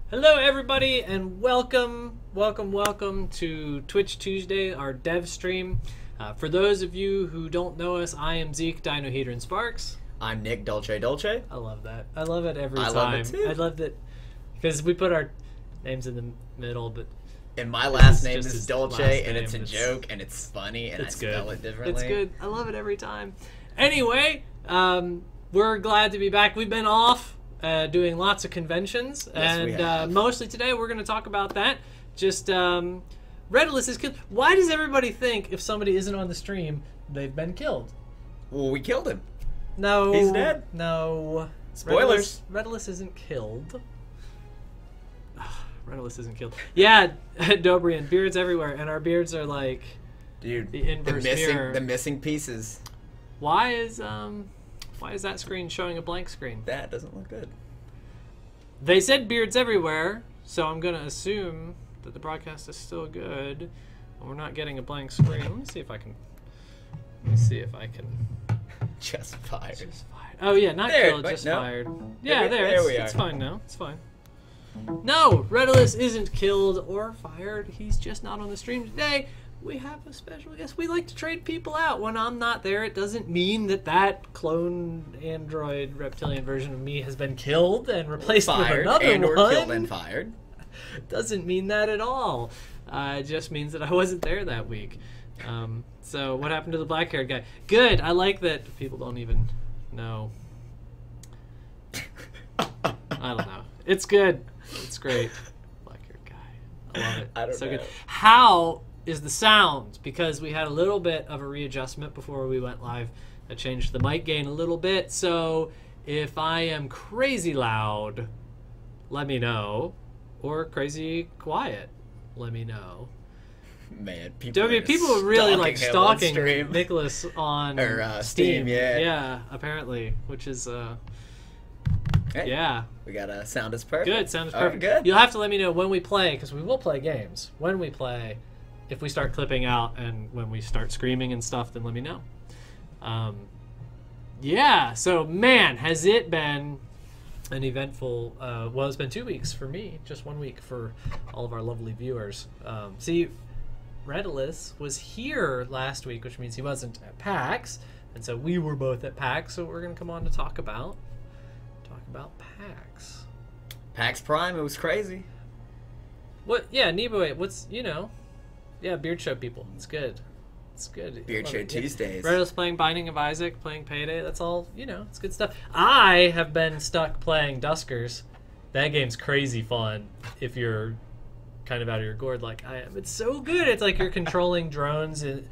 Hello everybody and welcome to Twitch Tuesday, our dev stream. For those of you who don't know us, I am Zeke, Dinohedron Sparks. I'm Nick, Dolce Dolce. I love that. I love it every time. I love it too. I love that because we put our names in the middle, but and my last name is his Dolce, last and name. it's a joke, and it's funny, and It's I good. spell it differently. It's good. I love it every time. Anyway, we're glad to be back. We've been off doing lots of conventions, Yes, we and have. mostly today we're going to talk about that. Just Redless is killed. Why does everybody think if somebody isn't on the stream, they've been killed? Well, we killed him. No. He's dead. No. Spoilers. Redless isn't killed. Redless isn't killed. Yeah, Dobrian, beards everywhere, and our beards are like Dude, the inverse mirror. the missing pieces. Why is that screen showing a blank screen? That doesn't look good. They said beards everywhere, so I'm gonna assume that the broadcast is still good. And we're not getting a blank screen. Let me see if I can. Just fired. Just fired. Oh yeah, not There, killed, wait, just no. fired. Yeah, There it's, we it's are. fine now. It's fine. No, Redless isn't killed or fired. He's just not on the stream today. We have a special guest. We like to trade people out when I'm not there. It doesn't mean that clone android reptilian version of me has been killed and replaced with Fired another and one. or killed and fired. Doesn't mean that at all. It just means that I wasn't there that week. So what happened to the black-haired guy? Good. I like that people don't even know. I don't know. It's good. It's great. Black-haired guy. I love it. I don't so know. good. How is the sound? Because we had a little bit of a readjustment before we went live. I changed the mic gain a little bit. So if I am crazy loud, let me know. Or crazy quiet, let me know. Man, people People really like him on stalking stream. Nicholas on Or, Steam, yeah. Yeah, apparently, which is Hey, yeah, we got a sound is perfect. good. Sound is All right, perfect. good. You'll have to let me know when we play, because we will play games. When we play, if we start clipping out and when we start screaming and stuff, then let me know. Yeah, so man, has it been an eventful, well, it's been 2 weeks for me, just 1 week for all of our lovely viewers. See, Redless was here last week, which means he wasn't at PAX, and so we were both at PAX, so we're going to come on to talk about PAX. PAX Prime, it was crazy. What? Yeah, Nebo, what's, yeah, Beard Show people. It's good. It's good. Beard Love Show it. Yeah. Tuesdays. Redless playing Binding of Isaac, playing Payday. That's all, it's good stuff. I have been stuck playing Duskers. That game's crazy fun if you're kind of out of your gourd like I am. It's so good. It's like you're controlling drones and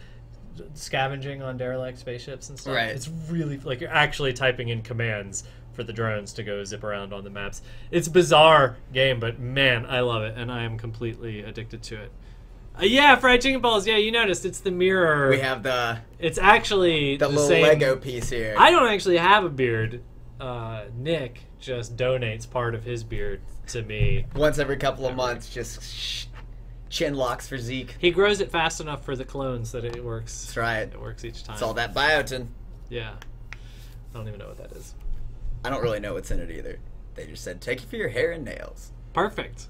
scavenging on derelict spaceships and stuff. Right. It's really like you're actually typing in commands for the drones to go zip around on the maps. It's a bizarre game, but man, I love it, and I am completely addicted to it. Yeah, fried chicken balls. Yeah, you noticed it's the mirror. We have the It's actually the little same. Lego piece here. I don't actually have a beard. Nick just donates part of his beard to me. Once every couple of months, just chin locks for Zeke. He grows it fast enough for the clones that it works. That's right. It works each time. It's all that biotin. Yeah. I don't even know what that is. I don't really know what's in it either. They just said, take it for your hair and nails. Perfect.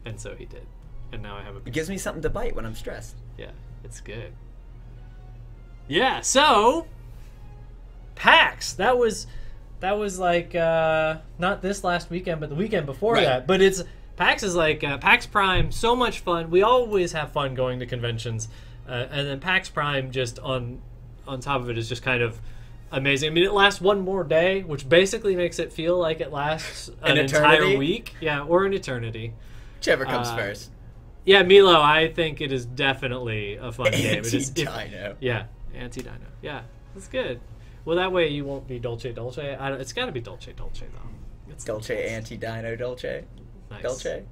And so he did. And now I have a It beard. gives me something to bite when I'm stressed. Yeah, it's good. Yeah, so PAX. That was like not this last weekend, but the weekend before Right. that. But PAX is like PAX Prime. So much fun. We always have fun going to conventions, and then PAX Prime just on top of it is just kind of amazing. I mean, it lasts one more day, which basically makes it feel like it lasts an entire eternity? week. Yeah, or an eternity. Whichever comes first. Yeah, Milo, I think it is definitely a fun game. It is, Anti-Dino. yeah, anti-Dino. Yeah, that's good. Well, that way you won't be Dolce Dolce. It's got to be Dolce Dolce, though. It's Dolce Anti-Dino Dolce. nice. Dolce.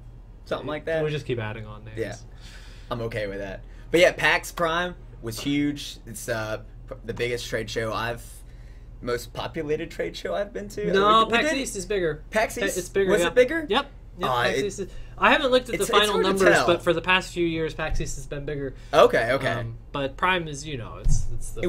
Something like that. We'll just keep adding on names. Yeah. I'm okay with that. But yeah, PAX Prime was huge. It's the biggest trade show most populated trade show I've been to. No, We PAX did- East is bigger. PAX East? It's bigger. Was yeah. it bigger? Yep. PAX it- East I haven't looked at the it's final hard to numbers, tell. but for the past few years, PAX East has been bigger. Okay. But Prime is, it's the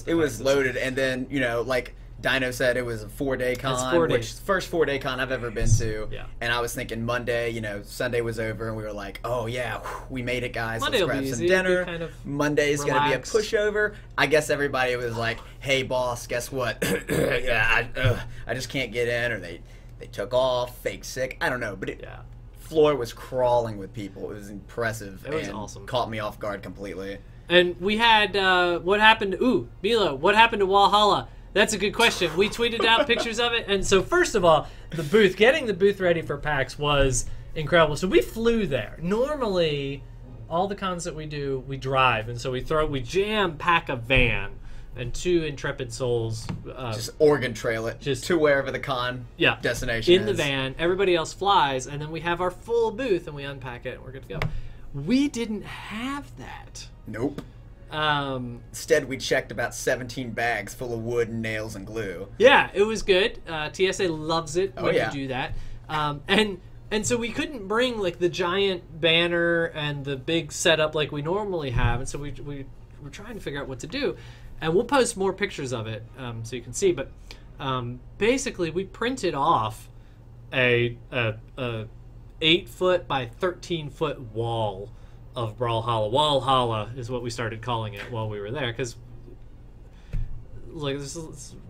It was loaded, and then like Dino said it was a 4-day con, It's 4 days. which first 4-day con I've ever been to. Yeah. And I was thinking Monday, you know, Sunday was over, and we were like, oh yeah, we made it, guys. Monday Let's will be grab some easy. It'll be dinner. kind of Monday's gonna be a relaxed. pushover. I guess everybody was like, hey boss, guess what? yeah, I just can't get in, or they took off, fake sick. I don't know, but Yeah. floor was crawling with people. It was impressive. It was and awesome. Caught me off guard completely. And we had what happened? Milo, what happened to Brawlhalla? That's a good question. We tweeted out pictures of it, and so first of all, the booth, getting the booth ready for PAX was incredible. So we flew there. Normally, all the cons that we do, we drive, and so we jam pack a van and 2 intrepid souls. Just Oregon Trail it just- to wherever the con Yeah, destination in is. the van. Everybody else flies, and then we have our full booth, and we unpack it, and we're good to go. We didn't have that. Nope. Um, Instead, we checked about 17 bags full of wood and nails and glue. Yeah, it was good. TSA loves it when yeah. you do that. And so we couldn't bring like the giant banner and the big setup like we normally have, and so we were trying to figure out what to do. And we'll post more pictures of it so you can see. But basically, we printed off a 8-foot by 13-foot wall of Brawlhalla. Brawlhalla is what we started calling it while we were there, because like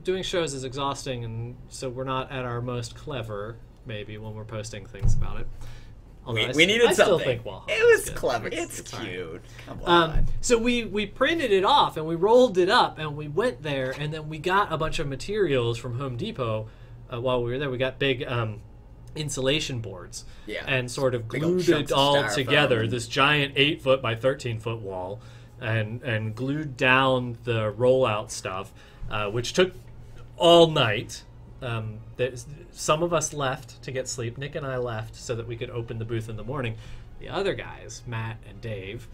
doing shows is exhausting, and so we're not at our most clever maybe when we're posting things about it. Although We needed I something. Still think Brawlhalla It was good. clever. It's all right. cute. Come on. So we printed it off and we rolled it up and we went there, and then we got a bunch of materials from Home Depot while we were there. We got big insulation boards, Yeah. and sort of Big old glued chunks it of all styrofoam. together. This giant 8-foot by 13-foot wall, and glued down the rollout stuff, which took all night. Some of us left to get sleep. Nick and I left so that we could open the booth in the morning. The other guys, Matt and Dave,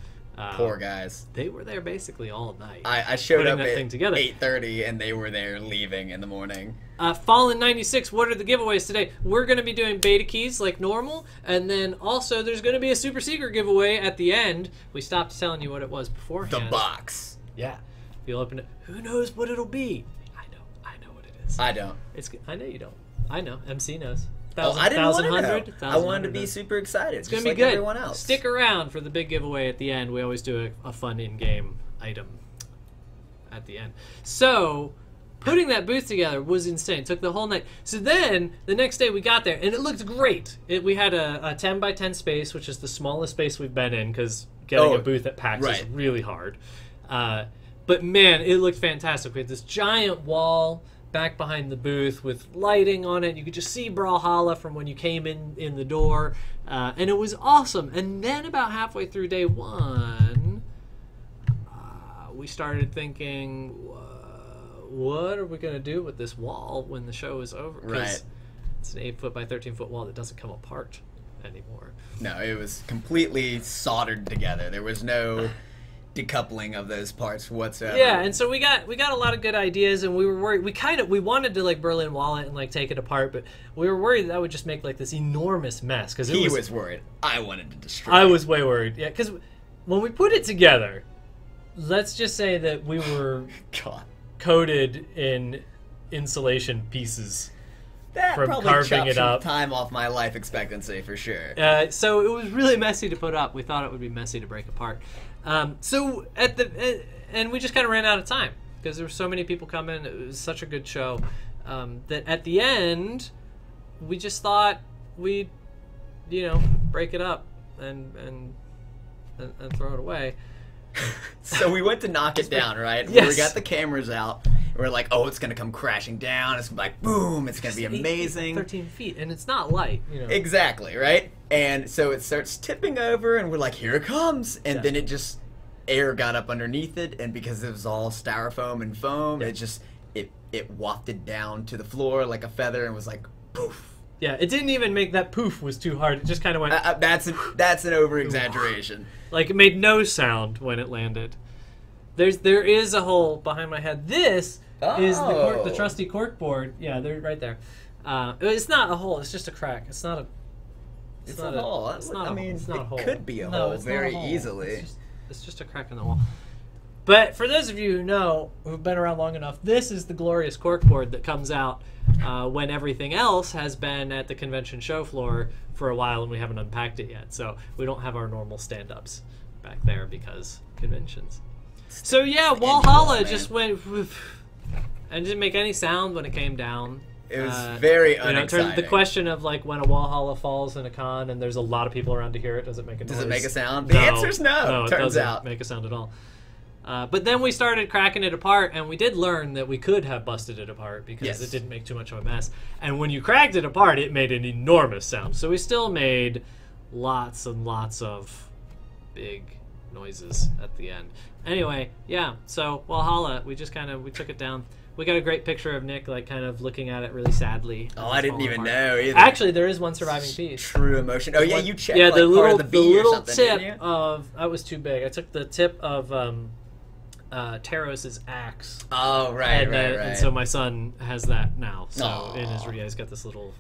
Poor guys. they were there basically all night. I showed putting up that at thing together. 8:30, and they were there leaving in the morning. Fallen 96, what are the giveaways today? We're going to be doing beta keys like normal, and then also there's going to be a super secret giveaway at the end. We stopped telling you what it was beforehand. The box. Yeah. If you'll open it, who knows what it'll be? I know what it is. I don't. I know you don't. I know. MC knows. I didn't want to know. I wanted to 100. be super excited. It's gonna just be like good. everyone else. Stick around for the big giveaway at the end. We always do a fun in-game item at the end. So, putting that booth together was insane. It took the whole night. So then, the next day we got there, and it looked great. We had a 10 by 10 space, which is the smallest space we've been in, because getting a booth at PAX is right. really hard. But man, it looked fantastic. We had this giant wall back behind the booth with lighting on it. You could just see Brawlhalla from when you came in the door, and it was awesome. And then about halfway through day one, we started thinking, what are we going to do with this wall when the show is over? 'Cause Right. it's an 8-foot by 13-foot wall that doesn't come apart anymore. No, it was completely soldered together. There was no decoupling of those parts whatsoever. Yeah, and so we got a lot of good ideas, and we were worried. We wanted to like Berlin wall it and like take it apart, but we were worried that would just make like this enormous mess. Because He was worried. I wanted to destroy I it. was way worried. Yeah, because when we put it together, let's just say that we were God. coated in insulation pieces. That From probably carving chopped it some up. time off my life expectancy for sure. So it was really messy to put up. We thought it would be messy to break apart. So and we just kind of ran out of time because there were so many people coming. It was such a good show that at the end we just thought we'd break it up and throw it away. So we went to knock it down, right? Yes. We got the cameras out. We're like, oh, it's going to come crashing down. It's going to be like, boom. It's going to be amazing. 13 feet, and it's not light. Exactly, right? And so it starts tipping over, and we're like, here it comes. And Yeah. then it just, air got up underneath it, and because it was all styrofoam and foam, it just, it wafted down to the floor like a feather and was like, poof. Yeah, it didn't even make that poof was too hard. It just kind of went That's an over-exaggeration. like it made no sound when it landed. There is a hole behind my head. This is the trusty cork board. Yeah, they're right there. It's not a hole. It's just a crack. It's not a. It's not a hole. It's not I a mean, hole. It's not a hole. it could be a No, hole it's not very a hole. easily. It's just a crack in the wall. But for those of you who know, who've been around long enough, this is the glorious corkboard that comes out when everything else has been at the convention show floor for a while and we haven't unpacked it yet. So we don't have our normal stand-ups back there because conventions. So yeah, Brawlhalla just went and didn't make any sound when it came down. It was very unexciting. The question of like when a Brawlhalla falls in a con and there's a lot of people around to hear it, does it make a noise? Does it make a sound? The answer's no. No, turns it doesn't out make a sound at all. But then we started cracking it apart, and we did learn that we could have busted it apart because it didn't make too much of a mess. And when you cracked it apart, it made an enormous sound. So we still made lots and lots of big noises at the end. Anyway, yeah. So Brawlhalla, we just we took it down. We got a great picture of Nick, like, kind of looking at it really sadly. Oh, I didn't even know either. Actually, there is one surviving piece. True emotion. Oh, yeah, you checked the part little, of the B or something, tip didn't you? of... That was too big. I took the tip of Taros' axe. Oh, right. And so my son has that now. So in his he's got this little...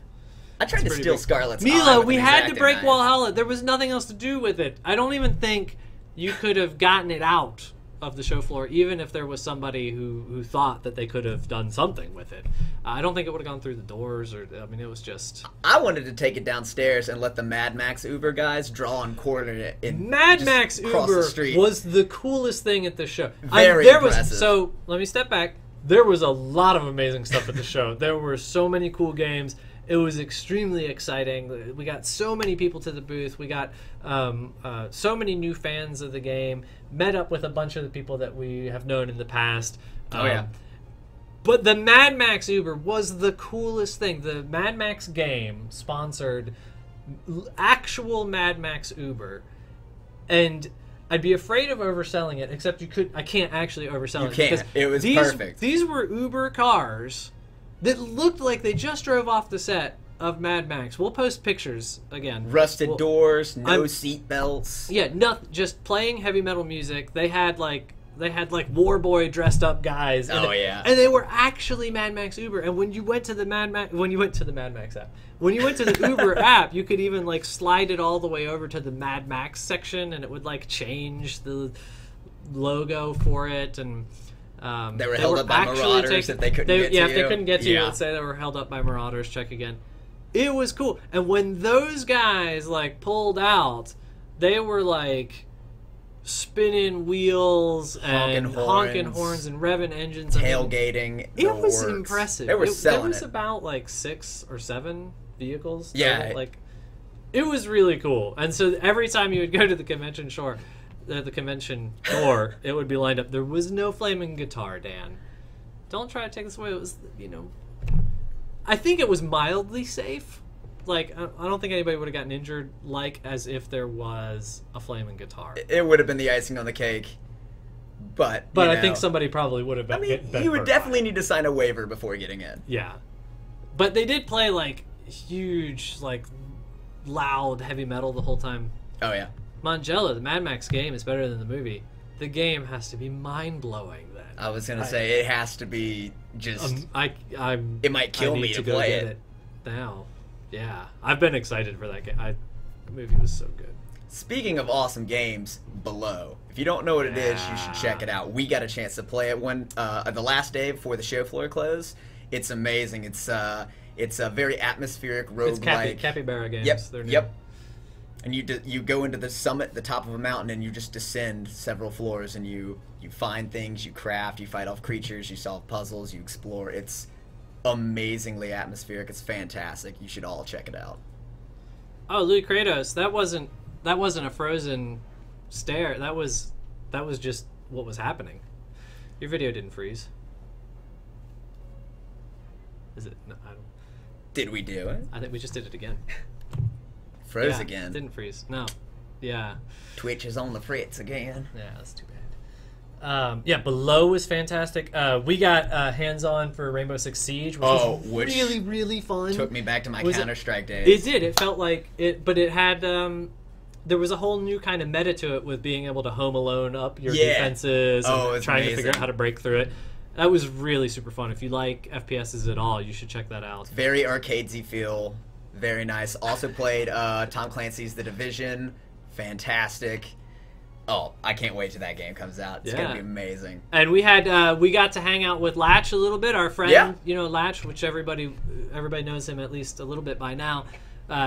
I tried to steal Scarlett's Mila, we had to break Brawlhalla. There was nothing else to do with it. I don't even think you could have gotten it out of the show floor, even if there was somebody who thought that they could have done something with it. I don't think it would have gone through the doors, or I mean, it was just... I wanted to take it downstairs and let the Mad Max Uber guys draw and quarter it. Mad Max Uber was the coolest thing at the show. Very impressive. So, let me step back. There was a lot of amazing stuff at the show. There were so many cool games. It was extremely exciting. We got so many people to the booth. We got so many new fans of the game. Met up with a bunch of the people that we have known in the past. But the Mad Max Uber was the coolest thing. The Mad Max game sponsored actual Mad Max Uber. And I'd be afraid of overselling it, except I can't actually oversell it. You can't. It was perfect. These were Uber cars that looked like they just drove off the set of Mad Max. We'll post pictures again. Rusted doors, no seat belts. Yeah, just playing heavy metal music. They had like war boy dressed up guys. And and they were actually Mad Max Uber. And when you went to the Mad Max app, when you went to the Uber app, you could even like slide it all the way over to the Mad Max section, and it would like change the logo for it. And they were held up by marauders if they couldn't get to you. Yeah, if they couldn't get to you, let's say they were held up by marauders. Check again. It was cool. And when those guys like pulled out, they were like spinning wheels and honking horns and revving engines, tailgating. It was impressive. They were selling There was about like 6 or 7 vehicles. Yeah, like it was really cool. And so every time you would go to the convention door, it would be lined up. There was no flaming guitar, Dan. Don't try to take this away. It was, I think it was mildly safe. Like, I don't think anybody would have gotten injured, like as if there was a flaming guitar. It would have been the icing on the cake. But I think somebody probably would have been. You would definitely need to sign a waiver before getting in. Yeah. But they did play, like, huge, like, loud heavy metal the whole time. Oh, yeah. Mangella, the Mad Max game is better than the movie. The game has to be mind-blowing then. I was going to say, it has to be just... it might kill me to play it. Now. Yeah. I've been excited for that game. The movie was so good. Speaking of awesome games, Below. If you don't know what it is, you should check it out. We got a chance to play it the last day before the show floor closed. It's amazing. It's a very atmospheric roguelike. It's Capybara games. Yep. And you go into the summit, the top of a mountain, and you just descend several floors, and you find things, you craft, you fight off creatures, you solve puzzles, you explore. It's amazingly atmospheric. It's fantastic. You should all check it out. Oh, Louis Kratos, that wasn't a frozen stare. That was just what was happening. Your video didn't freeze. Is it? No, I don't. Did we do it? I think we just did it again. Froze again. It didn't freeze. No. Yeah. Twitch is on the fritz again. Yeah, that's too bad. Below was fantastic. We got hands-on for Rainbow Six Siege, which was really, really fun. Took me back to my Counter-Strike days. It did. It felt like it, but it had there was a whole new kind of meta to it with being able to home alone up your defenses and trying to figure out how to break through it. That was really super fun. If you like FPSs at all, you should check that out. Very arcadesy feel. Very nice. Also played Tom Clancy's The Division. Fantastic. Oh, I can't wait till that game comes out. It's gonna be amazing. And we got to hang out with Latch a little bit. Our friend, Latch, which everybody knows him at least a little bit by now.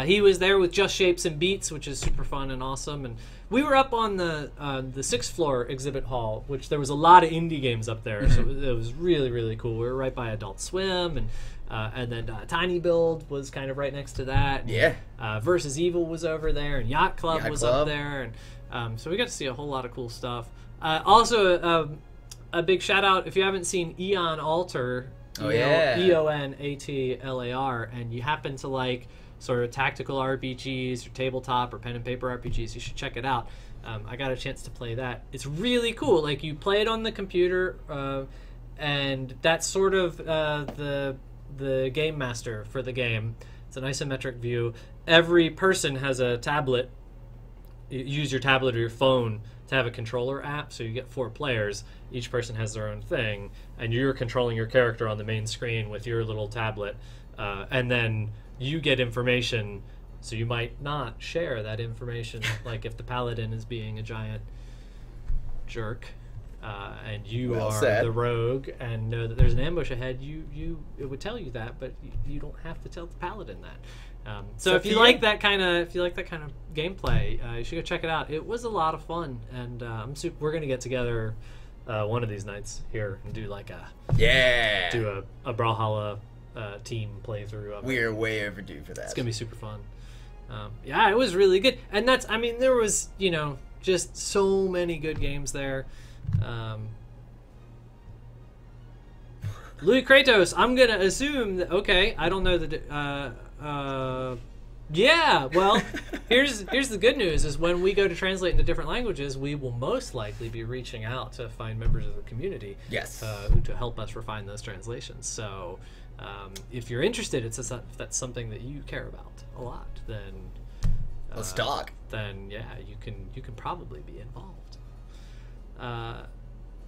He was there with Just Shapes and Beats, which is super fun and awesome. And we were up on the 6th floor exhibit hall, which there was a lot of indie games up there, so it was really, really cool. We were right by Adult Swim, and then Tiny Build was kind of right next to that. Yeah. Versus Evil was over there, and Yacht Club was up there, and so we got to see a whole lot of cool stuff. Also, a big shout out if you haven't seen Eon Altar, EONATLAR, and you happen to like sort of tactical RPGs or tabletop or pen and paper RPGs, you should check it out. I got a chance to play that. It's really cool. Like, you play it on the computer, and that's sort of the game master for the game. It's an isometric view. Every person has a tablet. You use your tablet or your phone to have a controller app, so you get 4 players. Each person has their own thing, and you're controlling your character on the main screen with your little tablet, and then you get information, so you might not share that information. Like if the paladin is being a giant jerk, and you are the rogue and know that there's an ambush ahead, it would tell you that, but you don't have to tell the paladin that. So if you like that kind of gameplay, you should go check it out. It was a lot of fun, and we're gonna get together one of these nights here and do like a Brawlhalla team playthrough. We are way overdue for that. It's gonna be super fun. It was really good, and there was just so many good games there. Louis Kratos, I'm gonna assume that, okay, I don't know that. Well, here's the good news: is when we go to translate into different languages, we will most likely be reaching out to find members of the community, to help us refine those translations. So, if you're interested, if that's something that you care about a lot, then let's talk. Then you can probably be involved.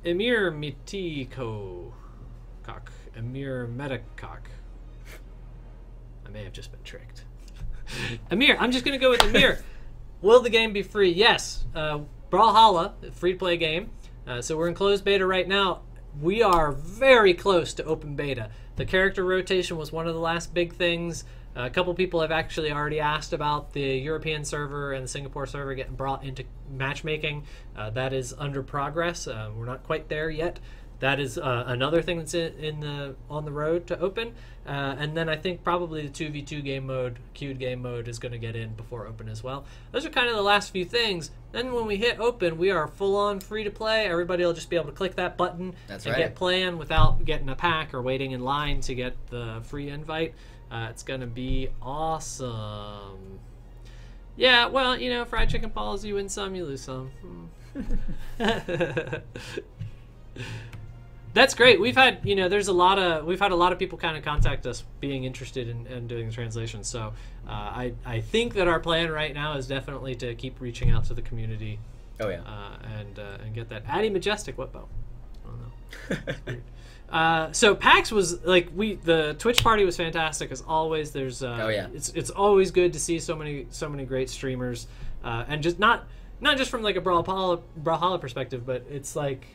Emir Mitiko. Emir Metakok. I may have just been tricked. Emir, I'm just going to go with Emir. Will the game be free? Yes. Brawlhalla, free-to-play game. So we're in closed beta right now. We are very close to open beta. The character rotation was one of the last big things. A couple people have actually already asked about the European server and the Singapore server getting brought into matchmaking. That is under progress. We're not quite there yet. That is another thing that's on the road to open. And then I think probably the 2v2 game mode, queued game mode, is going to get in before open as well. Those are kind of the last few things. Then when we hit open, we are full-on free-to-play. Everybody will just be able to click that button get playing without getting a pack or waiting in line to get the free invite. It's going to be awesome. Yeah, well, fried chicken balls, you win some, you lose some. That's great. We've had, we've had a lot of people kind of contact us being interested in doing the translation. So I think that our plan right now is definitely to keep reaching out to the community. Oh yeah. And get that. Addy Majestic, what bow? I don't know. So PAX was the Twitch party was fantastic as always. There's it's always good to see so many great streamers, and just not just from like a Brawlhalla perspective, but it's like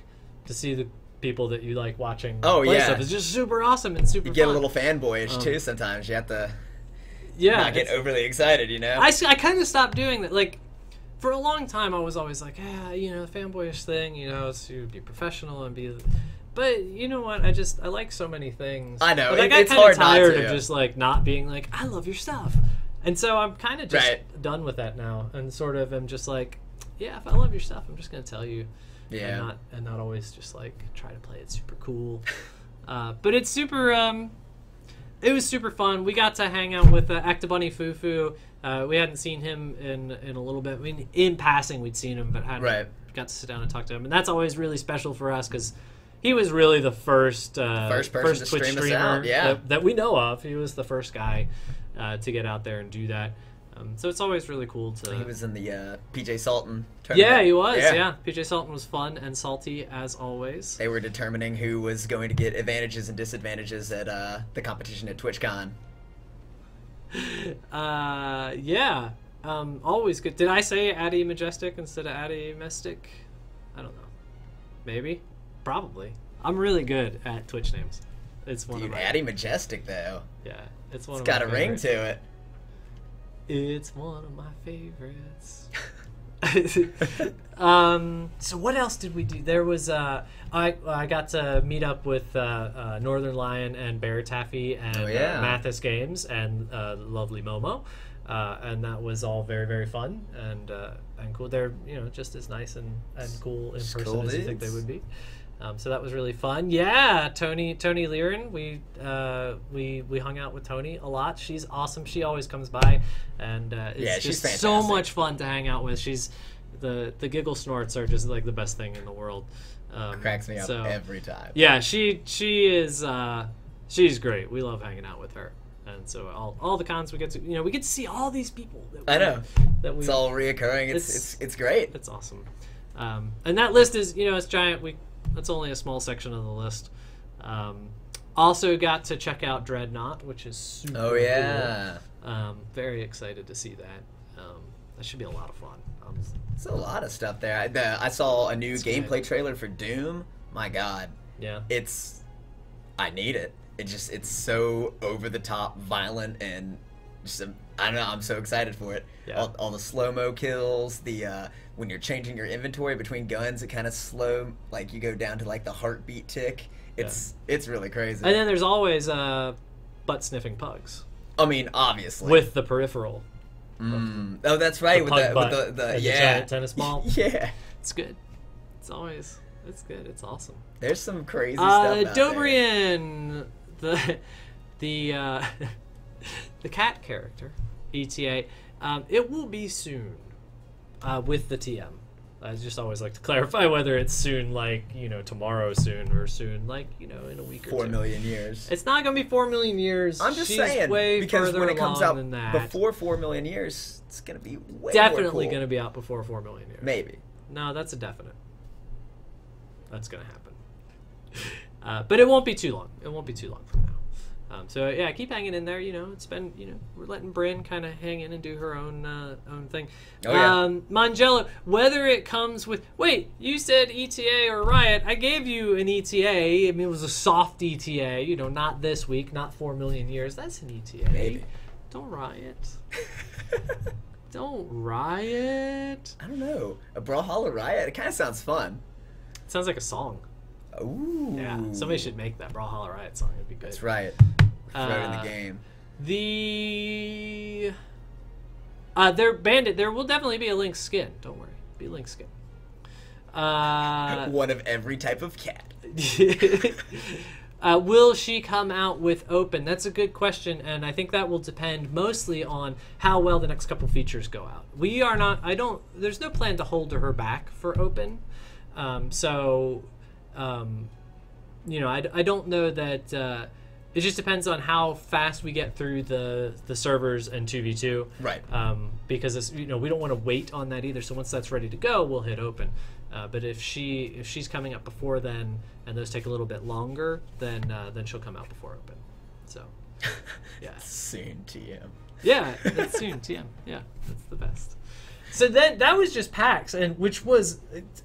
to see the people that you like watching play stuff. It's just super awesome and super fun. You get a little fanboyish too sometimes. You have to not get overly excited, I kind of stopped doing that. Like, for a long time I was always like, the fanboyish thing, is to be professional and be... But you know what? I like so many things. I know. But I got kind of tired of just like not being like, I love your stuff. And so I'm kind of just done with that now, and sort of am just like, if I love your stuff, I'm just going to tell you. Yeah. And not always just like try to play it super cool. But it's super it was super fun. We got to hang out with Actabunny Fufu. We hadn't seen him in a little bit. I mean, in passing we'd seen him, but hadn't got to sit down and talk to him. And that's always really special for us because he was really the first Twitch streamer that we know of. He was the first guy to get out there and do that. So it's always really cool to... He was in the PJ Salton tournament. Yeah, he was, PJ Salton was fun and salty, as always. They were determining who was going to get advantages and disadvantages at the competition at TwitchCon. Always good. Did I say Addy Majestic instead of Addy Mystic? I don't know. Maybe. Probably. I'm really good at Twitch names. It's one of my... Addy Majestic, though. Yeah, it's one It's of got my a ring favorites. to it. It's one of my favorites. So what else did we do? There was I got to meet up with Northern Lion and Bear Taffy and Mathis Games and lovely Momo, and that was all very, very fun and cool. They're just as nice and cool in person cool as you dudes. think they would be. So that was really fun. Yeah, Tony Liren. We hung out with Tony a lot. She's awesome. She always comes by, and it's she's just so fantastic. much fun to hang out with. She's the giggle snorts are just like the best thing in the world. Cracks me up so, every time. Yeah, she is she's great. We love hanging out with her, and so all the cons we get to we get to see all these people. I know. That we It's all reoccurring. It's great. It's awesome. And that list is it's giant. That's only a small section of the list. Also got to check out Dreadnought, which is super cool. Very excited to see that. That should be a lot of fun. There's a lot of stuff there. I saw a new gameplay trailer for Doom. My God. Yeah. I need it. It's so over the top, violent, and just I don't know. I'm so excited for it. Yeah. All the slow mo kills. When you're changing your inventory between guns, it kind of slow. Like you go down to like the heartbeat tick. It's really crazy. And then there's always butt sniffing pugs. I mean, obviously With the peripheral. Oh, that's right. The With pug butt the and the giant tennis ball. Yeah. It's good. It's good. It's awesome. There's some crazy stuff out there. Dobrian, the cat character, ETA. It will be soon with the TM. I just always like to clarify whether it's soon, like tomorrow soon, or soon, like in a week or 4 two. million years. It's not gonna be 4 million years. I'm just She's saying way because further when it comes along out than that. before 4 million years, it's gonna be way Definitely more cool. gonna be out before 4 million years. Maybe. No, that's a definite. That's gonna happen. But it won't be too long. It won't be too long from now. So yeah, keep hanging in there. It's been we're letting Bryn kind of hang in and do her own thing. Oh, yeah. Mangello, whether it comes with you said ETA or Riot. I gave you an ETA. I mean, it was a soft ETA. Not this week, not 4 million years. That's an ETA. Maybe. Don't riot. Don't riot. I don't know. A Brawlhalla Riot. It kind of sounds fun. It sounds like a song. Ooh. Yeah, somebody should make that Brawlhalla Riot song. It'd be good. That's right. Throw it in the game. They're bandit. There will definitely be a Link skin. Don't worry, be a Link skin. One of every type of cat. Will she come out with open? That's a good question, and I think that will depend mostly on how well the next couple features go out. We are not. There's no plan to hold her back for open. I don't know that. It just depends on how fast we get through the servers and 2v2. Right. Because we don't want to wait on that either. So once that's ready to go, we'll hit open. But if she's coming up before then, and those take a little bit longer, then she'll come out before open. So, yeah. Soon TM. Yeah, that's soon TM. Yeah, that's the best. So then that was just PAX, and which was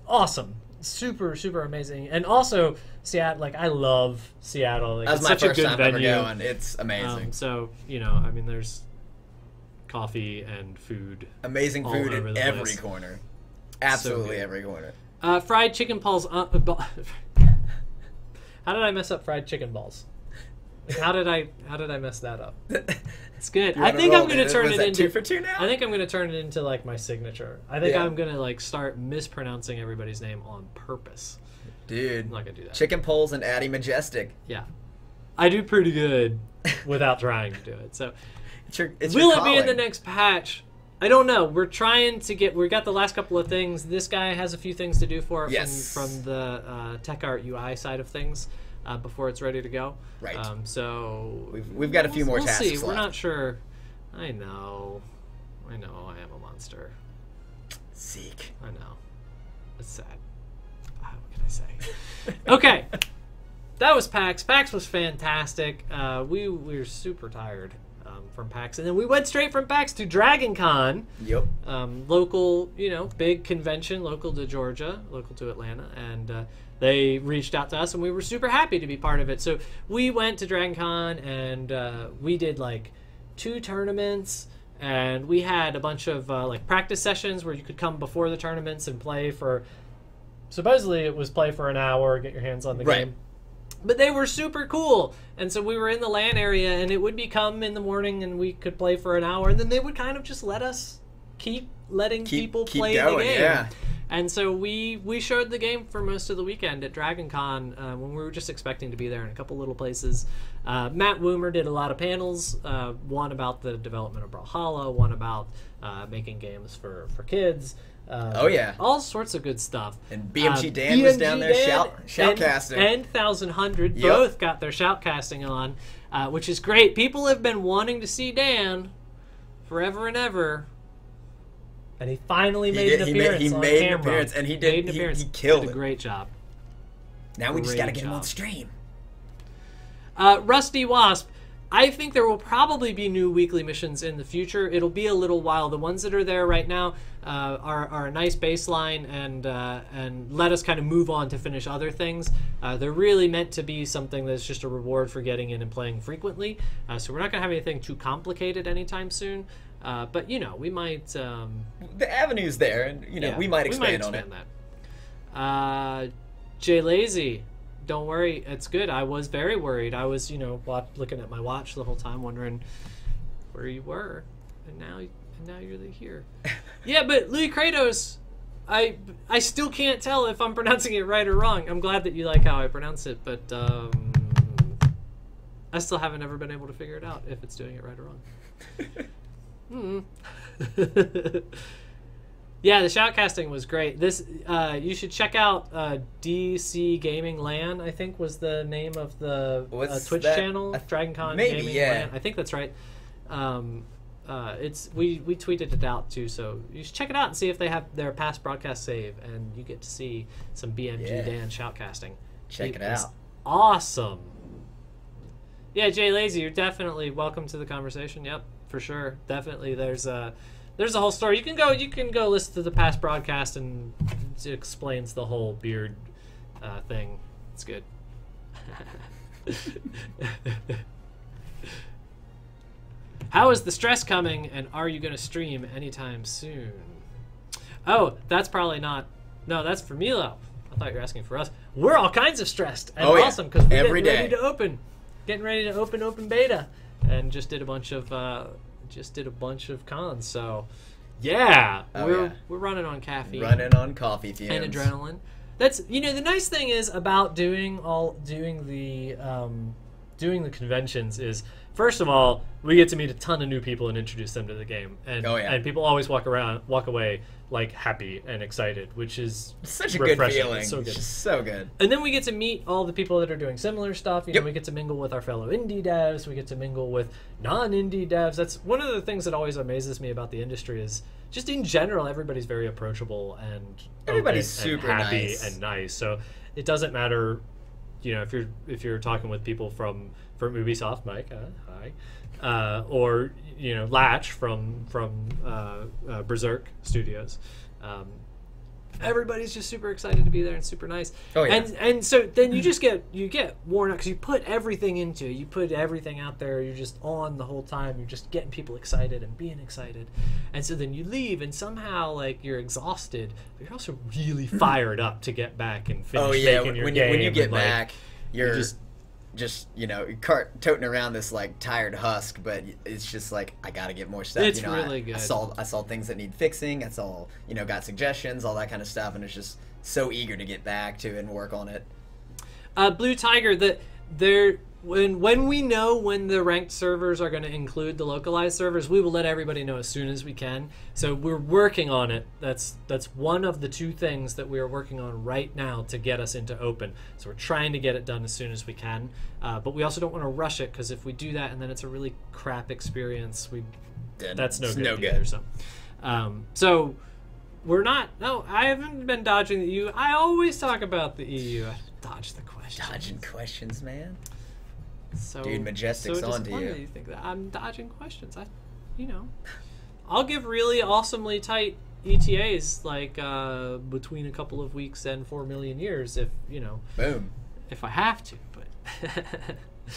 awesome. Super, super amazing. And also Seattle, I love Seattle. That was it's my such a first good time venue. ever going. It's amazing. So, there's coffee and food. Amazing all food over in the every place. corner. Absolutely good. every corner. Fried chicken balls. How did I mess up fried chicken balls? How did I mess that up? It's good. I think I'm going to turn it into 2 for 2 now. I think I'm going to turn it into my signature. I think Yeah. I'm going to start mispronouncing everybody's name on purpose. Dude, I'm not going to do that. Chicken Poles and Addy Majestic. Yeah. I do pretty good without trying to do it. So It's will your it be in the calling. next patch? I don't know. We're trying to we got the last couple of things. This guy has a few things to do for it Yes. from the tech art UI side of things before it's ready to go. Right. So We've got a few more we'll tasks see. We're left. not sure. I know. I am a monster. Zeke. I know. It's sad. What can I say? Okay. That was PAX. PAX was fantastic. We were super tired. from PAX, and then we went straight from PAX to DragonCon. Yep. Local, big convention, local to Georgia, local to Atlanta, and they reached out to us, and we were super happy to be part of it. So we went to DragonCon, and we did like 2 tournaments, and we had a bunch of like practice sessions where you could come before the tournaments and play for. Supposedly it was play for an hour, get your hands on the game. But they were super cool. And so we were in the LAN area, and it would become in the morning, and we could play for an hour, and then they would kind of just let us keep people play going, the game. Yeah. And so we showed the game for most of the weekend at DragonCon when we were just expecting to be there in a couple little places. Matt Woomer did a lot of panels, one about the development of Brawlhalla, one about making games for kids. Oh yeah, all sorts of good stuff. And BMG Dan was down there shoutcasting, and 1100 both got their shoutcasting on, which is great. People have been wanting to see Dan forever and ever, and he finally made an appearance on camera. And he did. He killed it. Did a great job. Now we just got to get him on stream. Rusty Wasp. I think there will probably be new weekly missions in the future. It'll be a little while. The ones that are there right now are a nice baseline and let us kind of move on to finish other things. They're really meant to be something that's just a reward for getting in and playing frequently. So we're not going to have anything too complicated anytime soon. But, we might... the avenue's there, and, we might expand on it. That. Jay Lazy. Don't worry, it's good. I was very worried. I was, looking at my watch the whole time, wondering where you were, and now you're here. Yeah, but Louis Kratos, I still can't tell if I'm pronouncing it right or wrong. I'm glad that you like how I pronounce it, but I still haven't ever been able to figure it out if it's doing it right or wrong. Yeah, the shoutcasting was great. This you should check out DC Gaming LAN, I think was the name of the Twitch channel. DragonCon Gaming LAN. I think that's right. It's we tweeted it out too, so you should check it out and see if they have their past broadcast save, and you get to see some BMG Dan shoutcasting. Check it out. Awesome. Yeah, Jay Lazy, you're definitely welcome to the conversation. Yep, for sure. Definitely, there's a whole story. You can go listen to the past broadcast, and it explains the whole beard thing. It's good. How is the stress coming, and are you going to stream anytime soon? Oh, that's probably not. No, that's for Milo. I thought you were asking for us. We're all kinds of stressed and awesome because we're getting ready to open beta, and just did a bunch of cons. So yeah, we're running on caffeine, running on coffee fumes and adrenaline. That's the nice thing is about doing the conventions is, first of all, we get to meet a ton of new people and introduce them to the game, and people always walk away like happy and excited, which is such a refreshing. good feeling. It's so good. It's just so good. And then we get to meet all the people that are doing similar stuff. We get to mingle with our fellow indie devs. We get to mingle with non-indie devs. That's one of the things that always amazes me about the industry is just in general, everybody's very approachable and everybody's super happy nice. and nice. So it doesn't matter, if you're talking with people from Ubisoft, Mike, hi, or Latch from Berserk Studios. Everybody's just super excited to be there and super nice. Oh yeah. And so then you get worn out because you put everything into it. You put everything out there. You're just on the whole time. You're just getting people excited and being excited. And so then you leave and somehow you're exhausted, but you're also really fired up to get back and finish making your game. When you get back, you're just toting around this tired husk, but it's just I gotta get more stuff. It's really good. I saw things that need fixing. I saw got suggestions, all that kind of stuff, and it's just so eager to get back to and work on it. Blue Tiger, when we know when the ranked servers are going to include the localized servers, we will let everybody know as soon as we can. So we're working on it. That's one of the 2 things that we are working on right now to get us into open. So we're trying to get it done as soon as we can. But we also don't want to rush it, because if we do that and then it's a really crap experience, that's no good either. So we're not. No, I haven't been dodging the EU. I always talk about the EU. I dodge the questions. Dodging questions, man. So, Dude, Majestic's so on to disappointed you. that you think that. I'm dodging questions. I'll give really awesomely tight ETAs like between a couple of weeks and 4 million years if Boom. if I have to. But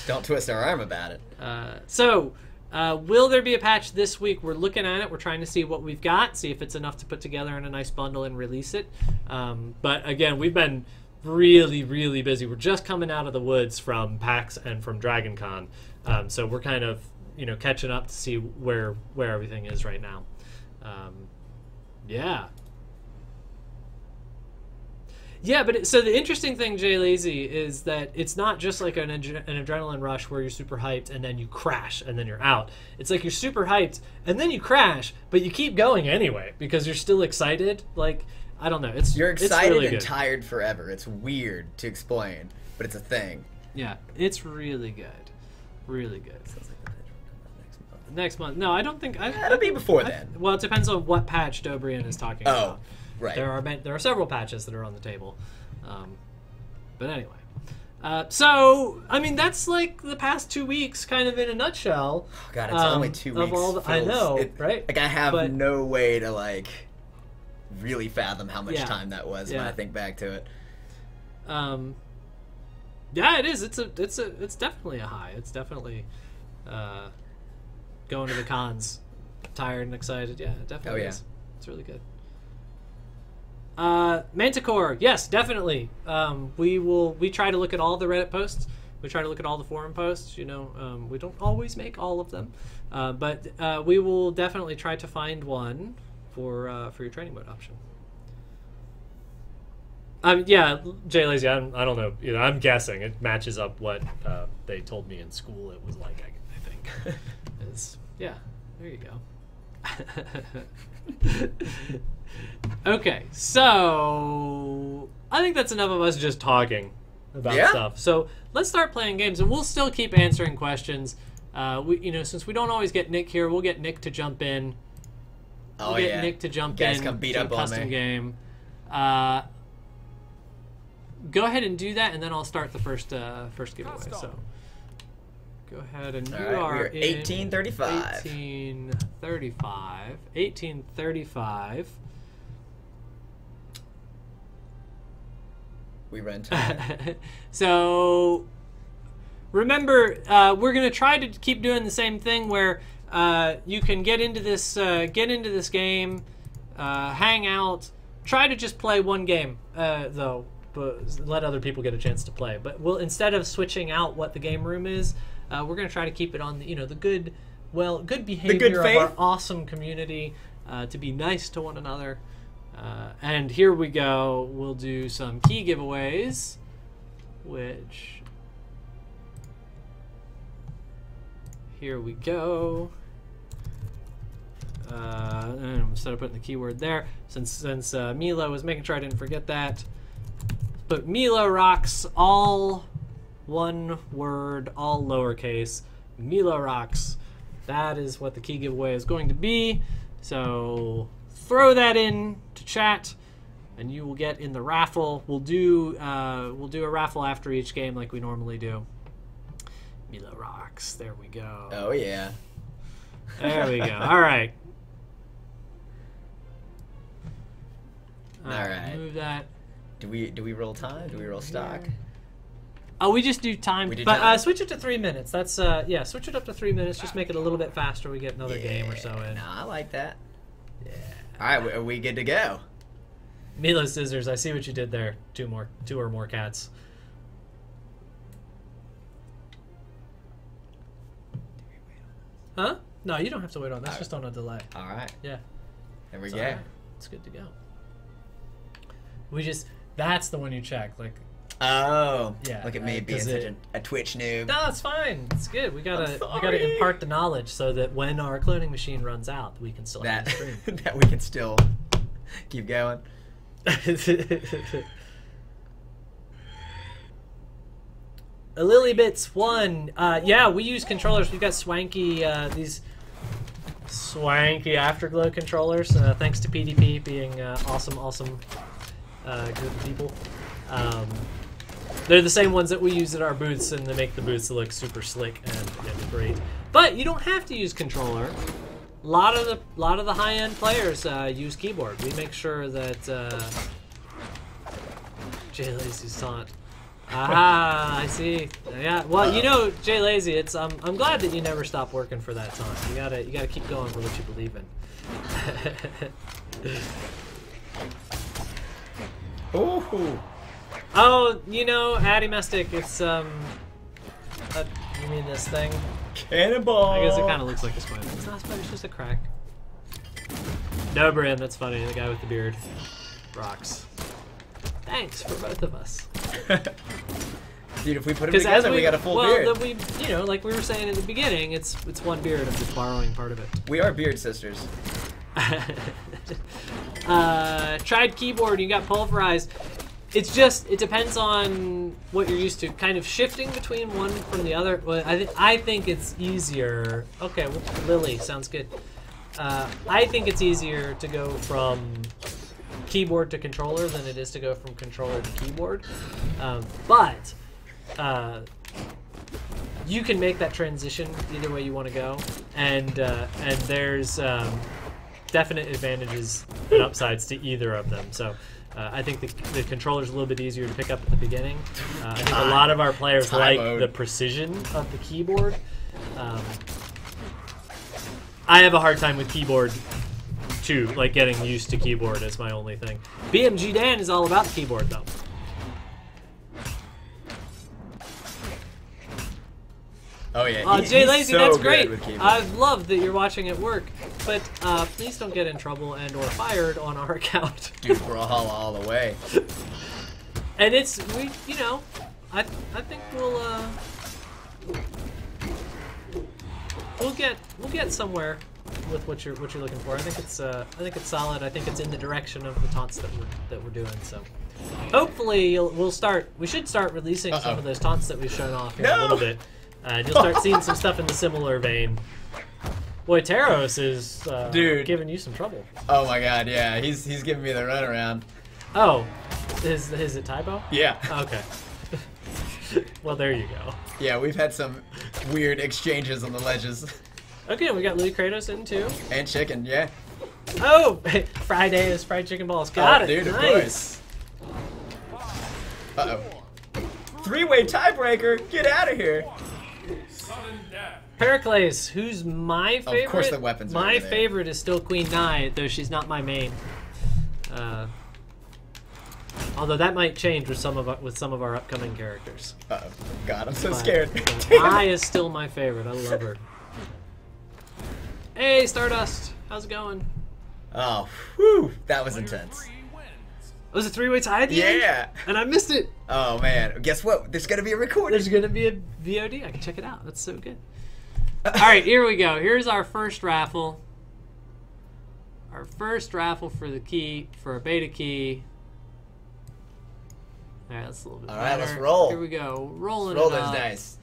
Don't twist our arm about it. Will there be a patch this week? We're looking at it. We're trying to see what we've got, see if it's enough to put together in a nice bundle and release it. But again, we've been really, really busy. We're just coming out of the woods from PAX and from DragonCon. So we're kind of, catching up to see where everything is right now. Yeah, but so the interesting thing, Jay Lazy, is that it's not just like an adrenaline rush where you're super hyped and then you crash and then you're out. It's like you're super hyped and then you crash, but you keep going anyway because you're still excited. Like, I don't know. You're excited really and good. tired forever. It's weird to explain, but it's a thing. Yeah, it's really good. Really good. Next month. No, I don't think. It'll be before then. Well, it depends on what patch Dobrian is talking about. Right. There are several patches that are on the table. But anyway. So, I mean, that's like the past 2 weeks kind of in a nutshell. Oh, God, it's only 2 weeks. I know, right? Like, I have no way to, like, really fathom how much time that was when I think back to it. Yeah, it is. It's definitely a high. It's definitely going to the cons, tired and excited. Yeah, it definitely is. It's really good. Manticore, yes, definitely. We try to look at all the Reddit posts. We try to look at all the forum posts. We don't always make all of them, but we will definitely try to find one for your training mode option. Yeah, Jay Lazy, I don't know. I'm guessing it matches up what they told me in school. It was like, I think. Yeah, there you go. Okay, so I think that's enough of us just talking about stuff. So let's start playing games, and we'll still keep answering questions. Since we don't always get Nick here, we'll get Nick to jump in. Nick to jump in come beat to up a on custom me. game. Go ahead and do that, and then I'll start the first giveaway. So go ahead, and All you right, are we are in 1835. 1835. We run time. So remember, we're gonna try to keep doing the same thing where you can get into this game, hang out, try to just play one game though, but let other people get a chance to play. But we'll, instead of switching out what the game room is, we're gonna try to keep it on the good behavior of our awesome community, to be nice to one another. And here we go. We'll do some key giveaways, which here we go. Instead of putting the keyword there, since Milo was making sure I didn't forget that. But Milo rocks, all one word, all lowercase. Milo rocks. That is what the key giveaway is going to be. So throw that in to chat, and you will get in the raffle. We'll do a raffle after each game like we normally do. Milo rocks. There we go. Oh yeah. There we go. All right. All right. Move that. Do we roll time? Do we roll stock? Oh, we just do time. We do but time? switch it to 3 minutes. That's switch it up to 3 minutes. Just make it a little bit faster. We get another game or so in. No, I like that. Yeah. All right, are we good to go? Milo Scissors, I see what you did there. Two or more cats. Huh? No, you don't have to wait on. That's just on a delay. All right. Yeah. There we It's go. all right. It's good to go. That's the one you check. Like, Oh. Yeah, Look at me right, being 'cause such a Twitch noob. no, it's fine. It's good. We gotta sorry. impart the knowledge so that when our cloning machine runs out, we can still have the stream. That we can still keep going. Lilybits 1. Yeah, we use controllers. We've got swanky these swanky Afterglow controllers. Thanks to PDP being awesome group of people. They're the same ones that we use at our booths, and they make the booths look super slick and great. But you don't have to use controller. A lot of the high-end players use keyboard. We make sure that Jay Lazy's taunt. Aha, I see. Yeah. Well, you know, Jay Lazy, it's I'm glad that you never stop working for that taunt. You gotta keep going for what you believe in. Ooh. Oh, you know, Addy Mestic, it's you mean this thing? Cannonball. I guess it kind of looks like a spider. It's not a spider, it's just a crack. Dobrin, that's funny. The guy with the beard rocks. Thanks for both of us. Dude, if we put them together, we got a full beard. Well, we, you know, like we were saying at the beginning, it's one beard. I'm just borrowing part of it. We are beard sisters. Tried keyboard, you got pulverized. It's just, it depends on what you're used to. Kind of shifting between one from the other. Well, I think it's easier. Okay, well, Lily, sounds good. I think it's easier to go from keyboard to controller than it is to go from controller to keyboard. But you can make that transition either way you want to go. And there's definite advantages and upsides to either of them. So I think the controller's a little bit easier to pick up at the beginning. I think a lot of our players like the precision of the keyboard. I have a hard time with keyboard too, like getting used to keyboard is my only thing. BMG Dan is all about the keyboard though. Oh yeah, Jay Lazy, so that's great. I love that you're watching at work, but please don't get in trouble and or fired on our account. Dude, Brawlhalla all the way. And it's you know, I think we'll get somewhere with what you're looking for. I think it's solid. I think it's in the direction of the taunts that we're doing. So hopefully we should start releasing some of those taunts that we've shown off here a little bit. You'll start seeing some stuff in the similar vein. Boy, Taros is dude, giving you some trouble. Oh my god, yeah, he's giving me the runaround. Oh, is it typo? Yeah. Okay. Well, there you go. Yeah, we've had some weird exchanges on the ledges. Okay, we got Louis Kratos in too. And chicken, yeah. Oh, Friday is fried chicken balls. Got it. Dude, nice. Of course. Uh-oh. Three-way tiebreaker. Get out of here. Pericles, who's my favorite? Of course the weapons are My there. favorite is still Queen Nai, though she's not my main. Although that might change with some of our upcoming characters. Uh-oh. God, I'm so scared. Nai is still my favorite. I love her. Hey, Stardust. How's it going? Oh, whew. That was intense. Was it three-way tie at the end? Yeah. And I missed it. Oh, man. Guess what? There's going to be a recording. There's going to be a VOD. I can check it out. That's so good. All right, here we go. Here's our first raffle. Our first raffle for the key, for a beta key. All right, that's a little bit better. All right, let's roll. Here we go. Rolling Roll it those up. dice.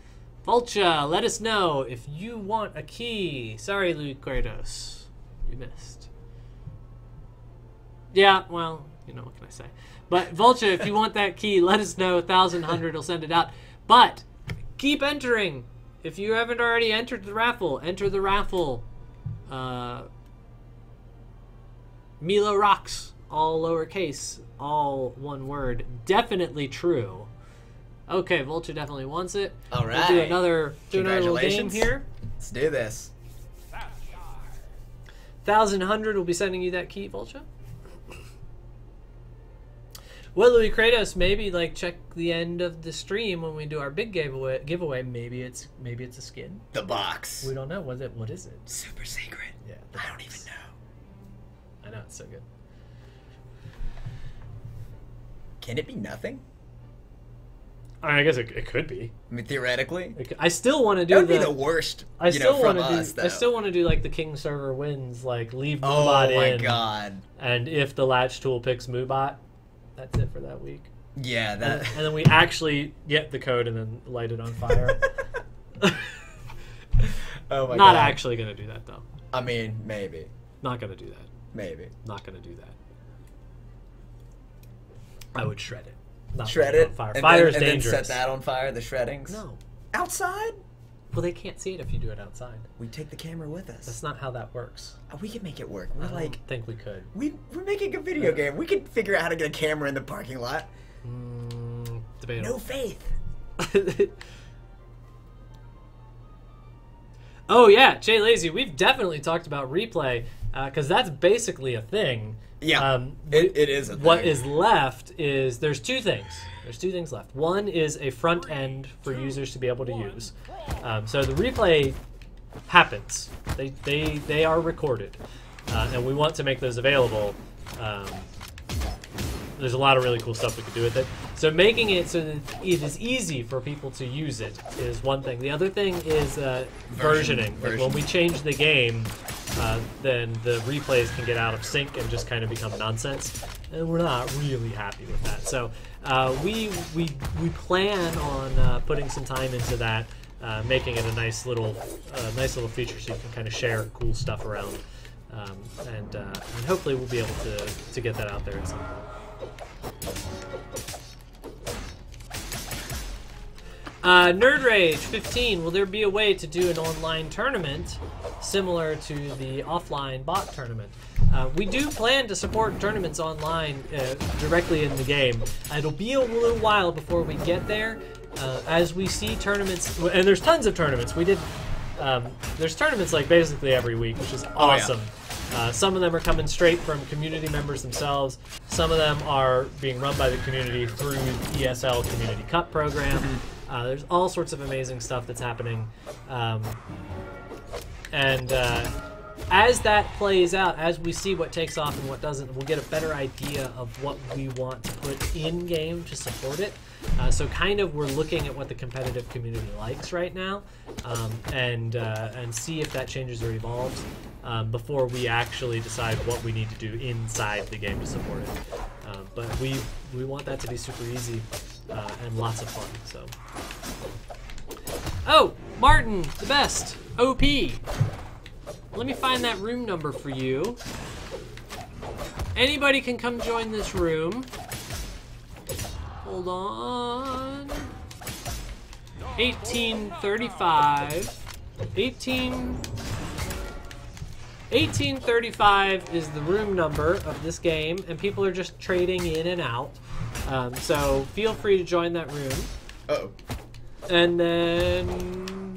Vulture, let us know if you want a key. Sorry, Luke Kratos. You missed. Yeah, well, you know, what can I say? But Vulture, if you want that key, let us know. 1,100 will send it out. But keep entering. If you haven't already entered the raffle, enter the raffle. Milo rocks. All lowercase. All one word. Definitely true. Okay, Vulture definitely wants it. All right. We'll do another little game here. Let's do this. 1,100 will be sending you that key, Vulture. Well, Louis Kratos, maybe like check the end of the stream when we do our big giveaway. Maybe it's a skin. The box. We don't know. What is it? Super secret. Yeah. I don't even know. I know, it's so good. Can it be nothing? I guess it could be. I mean, theoretically. I still want to do That would be the worst. I still from want to us, do. though. I still want to do like the King server wins, like leave Oh Moobot in. my god. And if the latch tool picks Moobot, that's it for that week. Yeah, that. And then we actually get the code and then light it on fire. Oh my god. Not actually gonna do that though. I mean, maybe. Not gonna do that. Maybe. Not gonna do that. I would shred it. Not Shred light it. on fire. And Fire is then dangerous. set that on fire. The shreddings. No. Outside. Well, they can't see it if you do it outside. We take the camera with us. That's not how that works. We can make it work. I We're don't like, think we could. we're making a video game. We can figure out how to get a camera in the parking lot. Debatable. No faith. Oh yeah, Jay Lazy. We've definitely talked about replay because that's basically a thing. Yeah, it is a thing. What is left is there's two things. There's two things left. One is a front end for users to be able to use. So the replay happens. They are recorded, and we want to make those available. There's a lot of really cool stuff we could do with it. So making it so that it is easy for people to use it is one thing. The other thing is versioning. Like when we change the game, then the replays can get out of sync and just kind of become nonsense, and we're not really happy with that. So we plan on putting some time into that, making it a nice little feature so you can kind of share cool stuff around, and hopefully we'll be able to get that out there at some point. Nerd Rage 15. Will there be a way to do an online tournament similar to the offline bot tournament? We do plan to support tournaments online directly in the game. It'll be a little while before we get there. As we see tournaments, and there's tons of tournaments. We did. There's tournaments like basically every week, which is awesome. Oh, yeah. Some of them are coming straight from community members themselves. Some of them are being run by the community through the ESL Community Cup program. There's all sorts of amazing stuff that's happening. As that plays out, as we see what takes off and what doesn't, we'll get a better idea of what we want to put in-game to support it. So kind of we're looking at what the competitive community likes right now, and see if that changes or evolves before we actually decide what we need to do inside the game to support it. But we want that to be super easy and lots of fun. So, oh, Martin, the best OP. Let me find that room number for you. Anybody can come join this room. Hold on. 1835. 1835 is the room number of this game, and people are just trading in and out. So feel free to join that room. Uh-oh. And then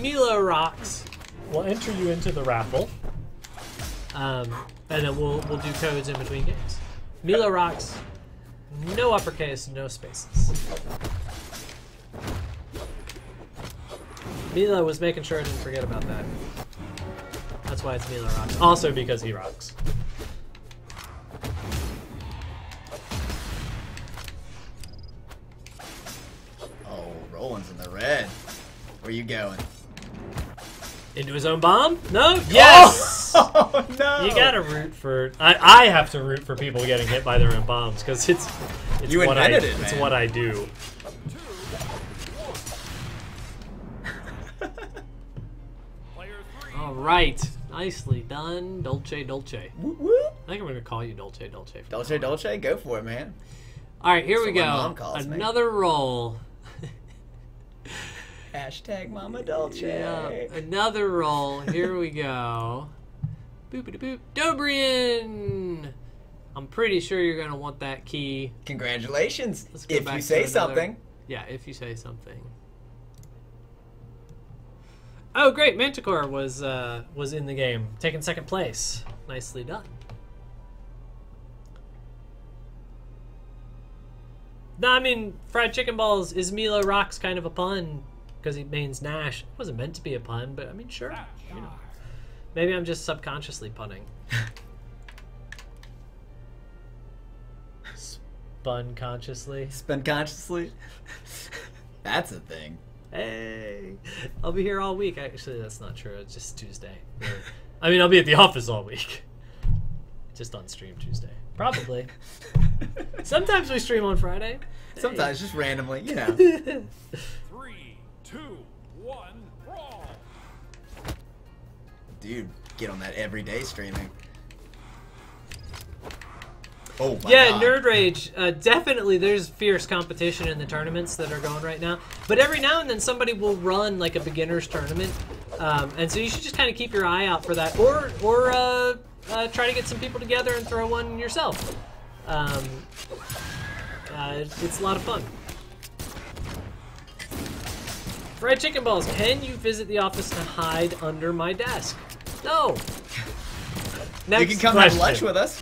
Mila Rocks will enter you into the raffle. And then we'll do codes in between games. Mila Rocks, no uppercase, no spaces. Mila was making sure I didn't forget about that. That's why it's Mila Rocks. Also because he rocks. Oh, Roland's in the red. Where you going? Into his own bomb? No? Yes! Oh, no! You gotta root for... I have to root for people getting hit by their own bombs, because it's you what invented it, man. It's what I do. Alright. Nicely done, Dolce Dolce. Whoop, whoop. I think I'm gonna call you Dolce Dolce. Dolce Dolce, go for it, man. Alright, here we That's what my go. mom calls me. Another roll. Hashtag Mama Dolce. Yeah, another roll. Here we go. Boopity boop. Dobrian! I'm pretty sure you're gonna want that key. Congratulations. Let's go If back you to say another- something. Yeah, if you say something. Oh, great! Manticore was in the game, taking second place. Nicely done. No, I mean, fried chicken balls is Milo Rocks kind of a pun because he means Nash. It wasn't meant to be a pun, but I mean, sure. You know, maybe I'm just subconsciously punning. Spun consciously. Spun consciously. That's a thing. Hey, I'll be here all week. Actually, that's not true. It's just Tuesday. I mean, I'll be at the office all week. Just on stream Tuesday. Probably. Sometimes we stream on Friday. Sometimes, just randomly, you know. 3, 2, 1, brawl! Dude, get on that everyday streaming. Oh my Yeah, God. Nerd Rage. Definitely, there's fierce competition in the tournaments that are going right now. But every now and then, somebody will run like a beginners tournament, and so you should just kind of keep your eye out for that, or try to get some people together and throw one yourself. It's a lot of fun. Fried chicken balls. Can you visit the office and hide under my desk? No. Next You can come question. have lunch with us.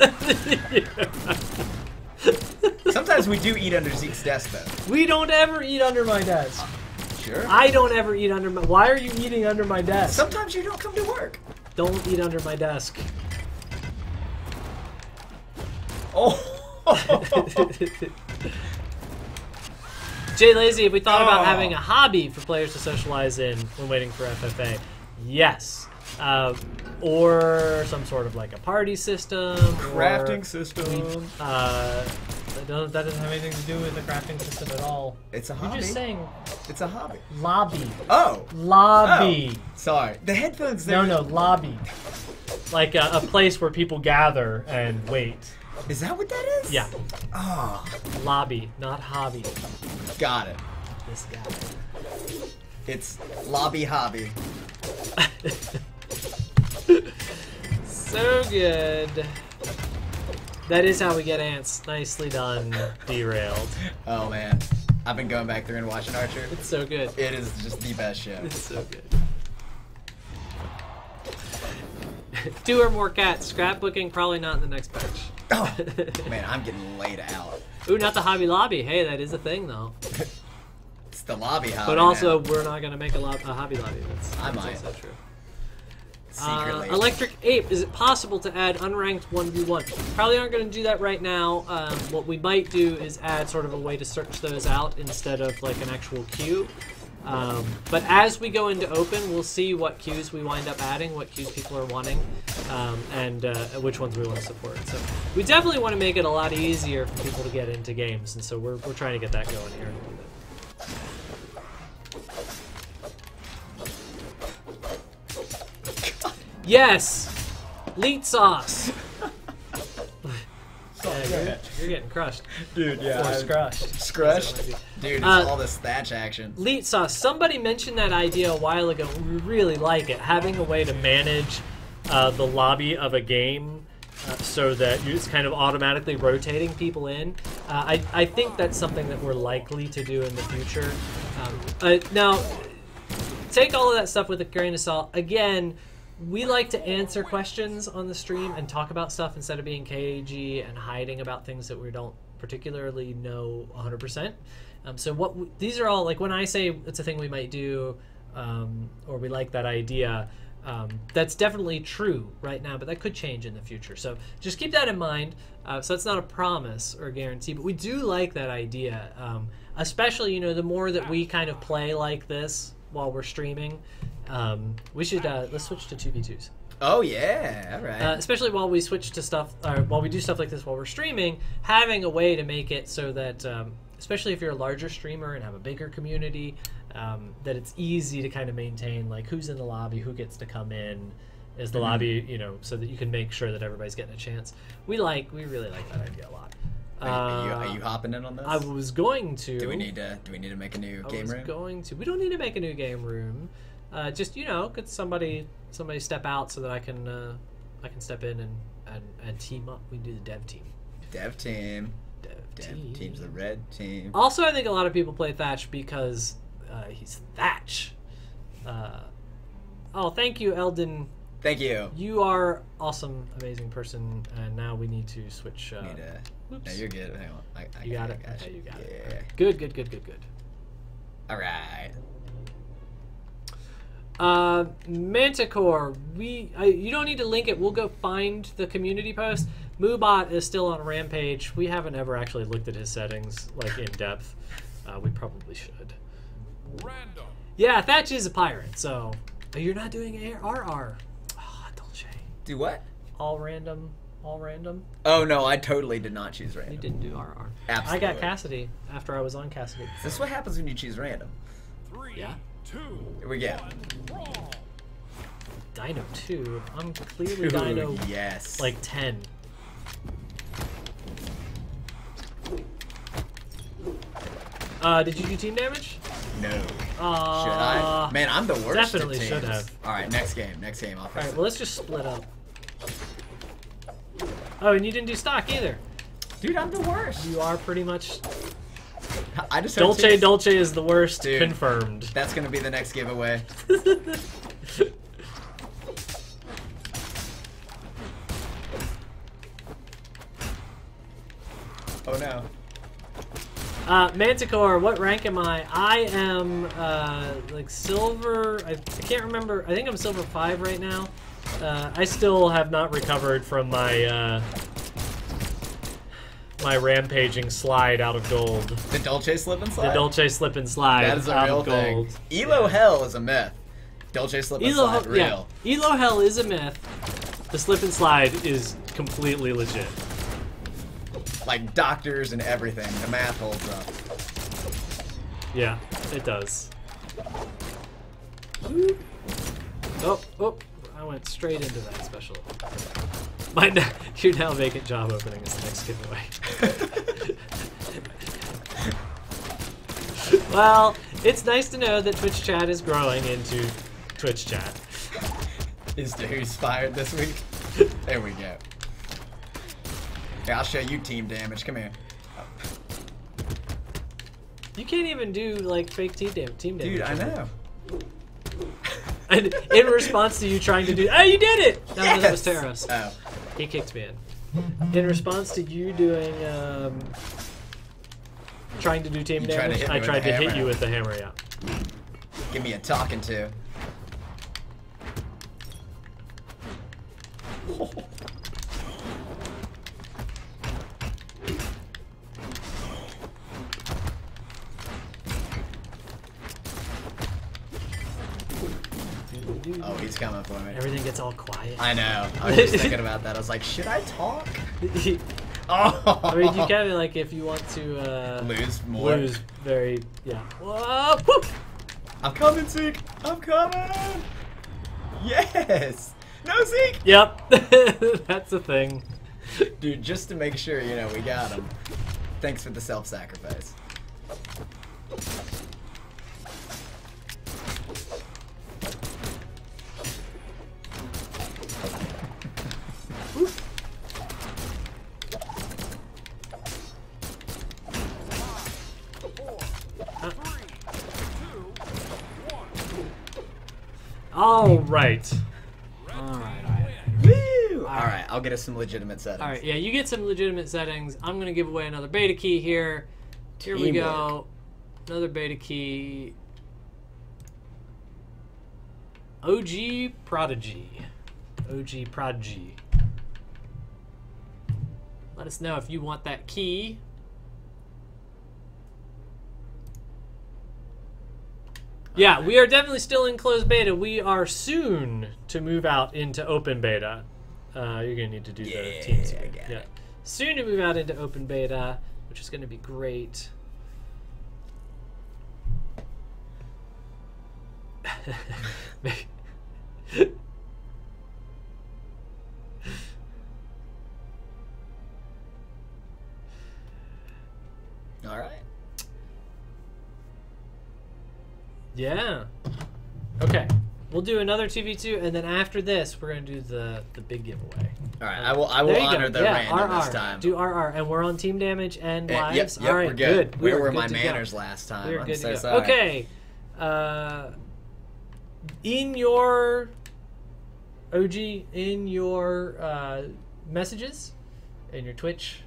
Sometimes we do eat under Zeke's desk, though. We don't ever eat under my desk. Sure. I don't ever eat under my... Why are you eating under my desk? Sometimes you don't come to work. Don't eat under my desk. Oh. Jay Lazy, have we thought about Oh. having a hobby for players to socialize in when waiting for FFA? Yes. Or some sort of like a party system. Crafting or system. that doesn't have anything to do with the crafting system at all. It's a You're hobby. just saying It's a hobby. lobby. Oh. Lobby. Oh. Sorry. The headphones. No, lobby. Like a place where people gather and wait. Is that what that is? Yeah. Oh. Lobby, not hobby. Got it. This guy. It's lobby hobby. So good. That is how we get ants. Nicely done. Derailed. Oh man, I've been going back through and watching Archer. It's so good. It is just the best show. It's so good. 2 or more cats. Scrapbooking, probably not in the next batch. Oh man, I'm getting laid out. Ooh, not the Hobby Lobby. Hey, that is a thing though. It's the lobby hobby. But also, now. we're not gonna make a Hobby Lobby. That's might. also true. Secretly. Electric Ape, is it possible to add unranked 1v1? Probably aren't going to do that right now. What we might do is add sort of a way to search those out instead of like an actual queue. But as we go into open, we'll see what queues we wind up adding, what queues people are wanting, and which ones we want to support. So we definitely want to make it a lot easier for people to get into games, and so we're trying to get that going here in a little bit. Yes! Leet sauce! Yeah, you're getting crushed. Dude, yeah. Or scrushed. Scrushed? Dude, it's all this thatch action. Leet sauce. Somebody mentioned that idea a while ago. We really like it. Having a way to manage the lobby of a game so that it's kind of automatically rotating people in. I think that's something that we're likely to do in the future. Now, take all of that stuff with a grain of salt. Again, we like to answer questions on the stream and talk about stuff instead of being cagey and hiding about things that we don't particularly know 100%. So these are all, like when I say it's a thing we might do or we like that idea, that's definitely true right now, but that could change in the future. So just keep that in mind. So it's not a promise or a guarantee, but we do like that idea. Especially, you know, the more that we kind of play like this while we're streaming, we should let's switch to 2v2s. Oh yeah, all right. Especially while we switch to stuff, while we do stuff like this while we're streaming, having a way to make it so that, especially if you're a larger streamer and have a bigger community, that it's easy to kind of maintain like who's in the lobby, who gets to come in, is the lobby, you know, so that you can make sure that everybody's getting a chance. We really like that idea a lot. Are you hopping in on this? I was going to. Do we need to make a new game room? Going to. We don't need to make a new game room. Just, you know, could somebody step out so that I can step in and team up. We can do the dev team. Dev team. Dev team's the red team. Also, I think a lot of people play Thatch because he's Thatch. Oh, thank you, Eldon. Thank you. You are awesome, amazing person, and now we need to switch. No, you're good. Hang on. I You got it. got Okay, you got it. Yeah. Good. All right. Manticore, you don't need to link it. We'll go find the community post. Moobot is still on Rampage. We haven't ever actually looked at his settings like in depth. We probably should. Random. Yeah, Thatch is a pirate, so you're not doing RR. Oh, Dolce. Do what? All random. Oh no, I totally did not choose You random. didn't do RR. Absolutely. I got Cassidy after I was on Cassidy. Is this what happens when you choose random? 3, Yeah. 2, Here we go. 1, brawl. Dino 2. I'm clearly Ooh, Dino yes. like 10. Did you do team damage? No. Should I? Man, I'm the worst. Definitely at teams. should have. All right, next game. Next game. I'll All fix right, it. well, let's just split up. Oh, and you didn't do stock either. Dude, I'm the worst. You are pretty much... I just have teams. Dolce is the worst. Dude. Confirmed. That's gonna be the next giveaway. Oh no. Manticore, what rank am I? I am like silver. I can't remember. I think I'm silver 5 right now. I still have not recovered from my my rampaging slide out of gold. The Dolce slip and slide? The Dolce slip and slide That is a out real of gold. thing. Elo Hell is a myth. Dolce slip and slide, real. Yeah. Elo Hell is a myth. The slip and slide is completely legit. Like doctors and everything. The math holds up. Yeah, it does. Oh, I went straight into that special. Your now vacant job opening is the next giveaway. Well, it's nice to know that Twitch chat is growing into Twitch chat. Is the who's fired this week? There we go. Yeah, I'll show you team damage. Come here. You can't even do like fake team damage. Dude, I know. And in response to you trying to do, oh, you did it! No, Yes! that was Terros. Oh. He kicked me in. In response to you doing, trying to do team You tried to damage, hit me I with tried the to hit hammer. you with the hammer, yeah. Give me a talking to. Oh, he's coming for me. Everything gets all quiet. I know. I was just thinking about that. I was like, should I talk? Oh. I mean, you kind of like if you want to lose more. lose very, yeah. Whoa, whoop. I'm coming, Zeke. I'm coming. Yes. No, Zeke. Yep, that's a thing. Dude, just to make sure, you know, we got him. Thanks for the self-sacrifice. All right. All right. Woo! All right, I'll get us some legitimate settings. All right. Yeah, you get some legitimate settings. I'm gonna give away another beta key here. Here we go. Another beta key. OG Prodigy. OG Prodigy. Let us know if you want that key. Yeah, we are definitely still in closed beta. We are soon to move out into open beta. You're gonna need to do the teams again. Yeah, soon to move out into open beta, which is gonna be great. All right. Yeah. Okay. We'll do another 2v2, and then after this, we're gonna do the big giveaway. All right. I will There you honor go. the Yeah, random RR. this time. Do RR, and we're on team damage and lives. Yep, All right, we're good. We Where are were good my to go. manners last time? We're I'm good so to go. sorry. Okay. In your OG, in your messages, in your Twitch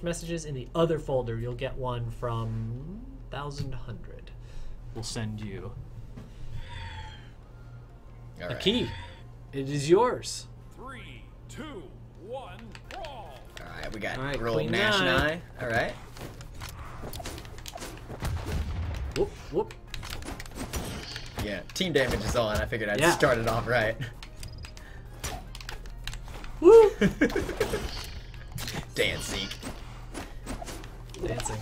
messages, in the other folder, you'll get one from 1100. We'll send you All a right. key. It is yours. 3, 2, 1, brawl. All right, we got All right, roll Queen Nash and Nine. I. All right. Whoop, whoop. Yeah, team damage is on. I figured I'd Yeah. start it off right. Woo! Dance, Zeke. Dancing.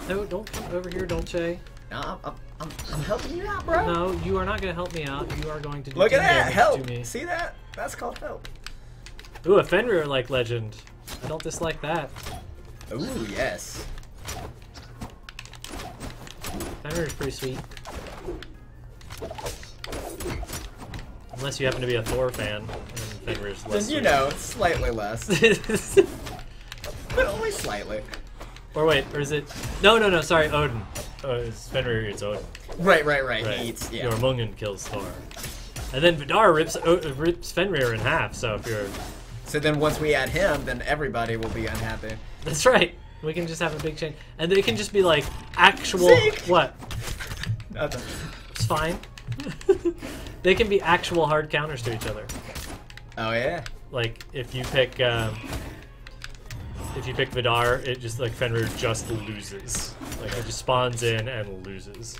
No, don't come over here, Dolce. No, I'm helping you out, bro. No, you are not going to help me out. You are going to do Look at team that, damage help. to me. See that? That's called help. Ooh, a Fenrir-like legend. I don't dislike that. Ooh, yes. Fenrir's pretty sweet. Unless you happen to be a Thor fan, and Fenrir's less Then you sweet. know, slightly less, but only slightly. Or wait, or is it? No, sorry, Odin. Oh, it's Fenrir, it's Odin. Right. Right. He eats, yeah. Jormungand kills Thor. And then Vidar rips Fenrir in half, so if you're... So then once we add him, then everybody will be unhappy. That's right. We can just have a big change. And they can just be like actual... Zeke! What? Nothing. It's fine. They can be actual hard counters to each other. Oh, yeah. Like, if you pick Vidar, it just, like, Fenrir just loses. Like, it just spawns in and loses.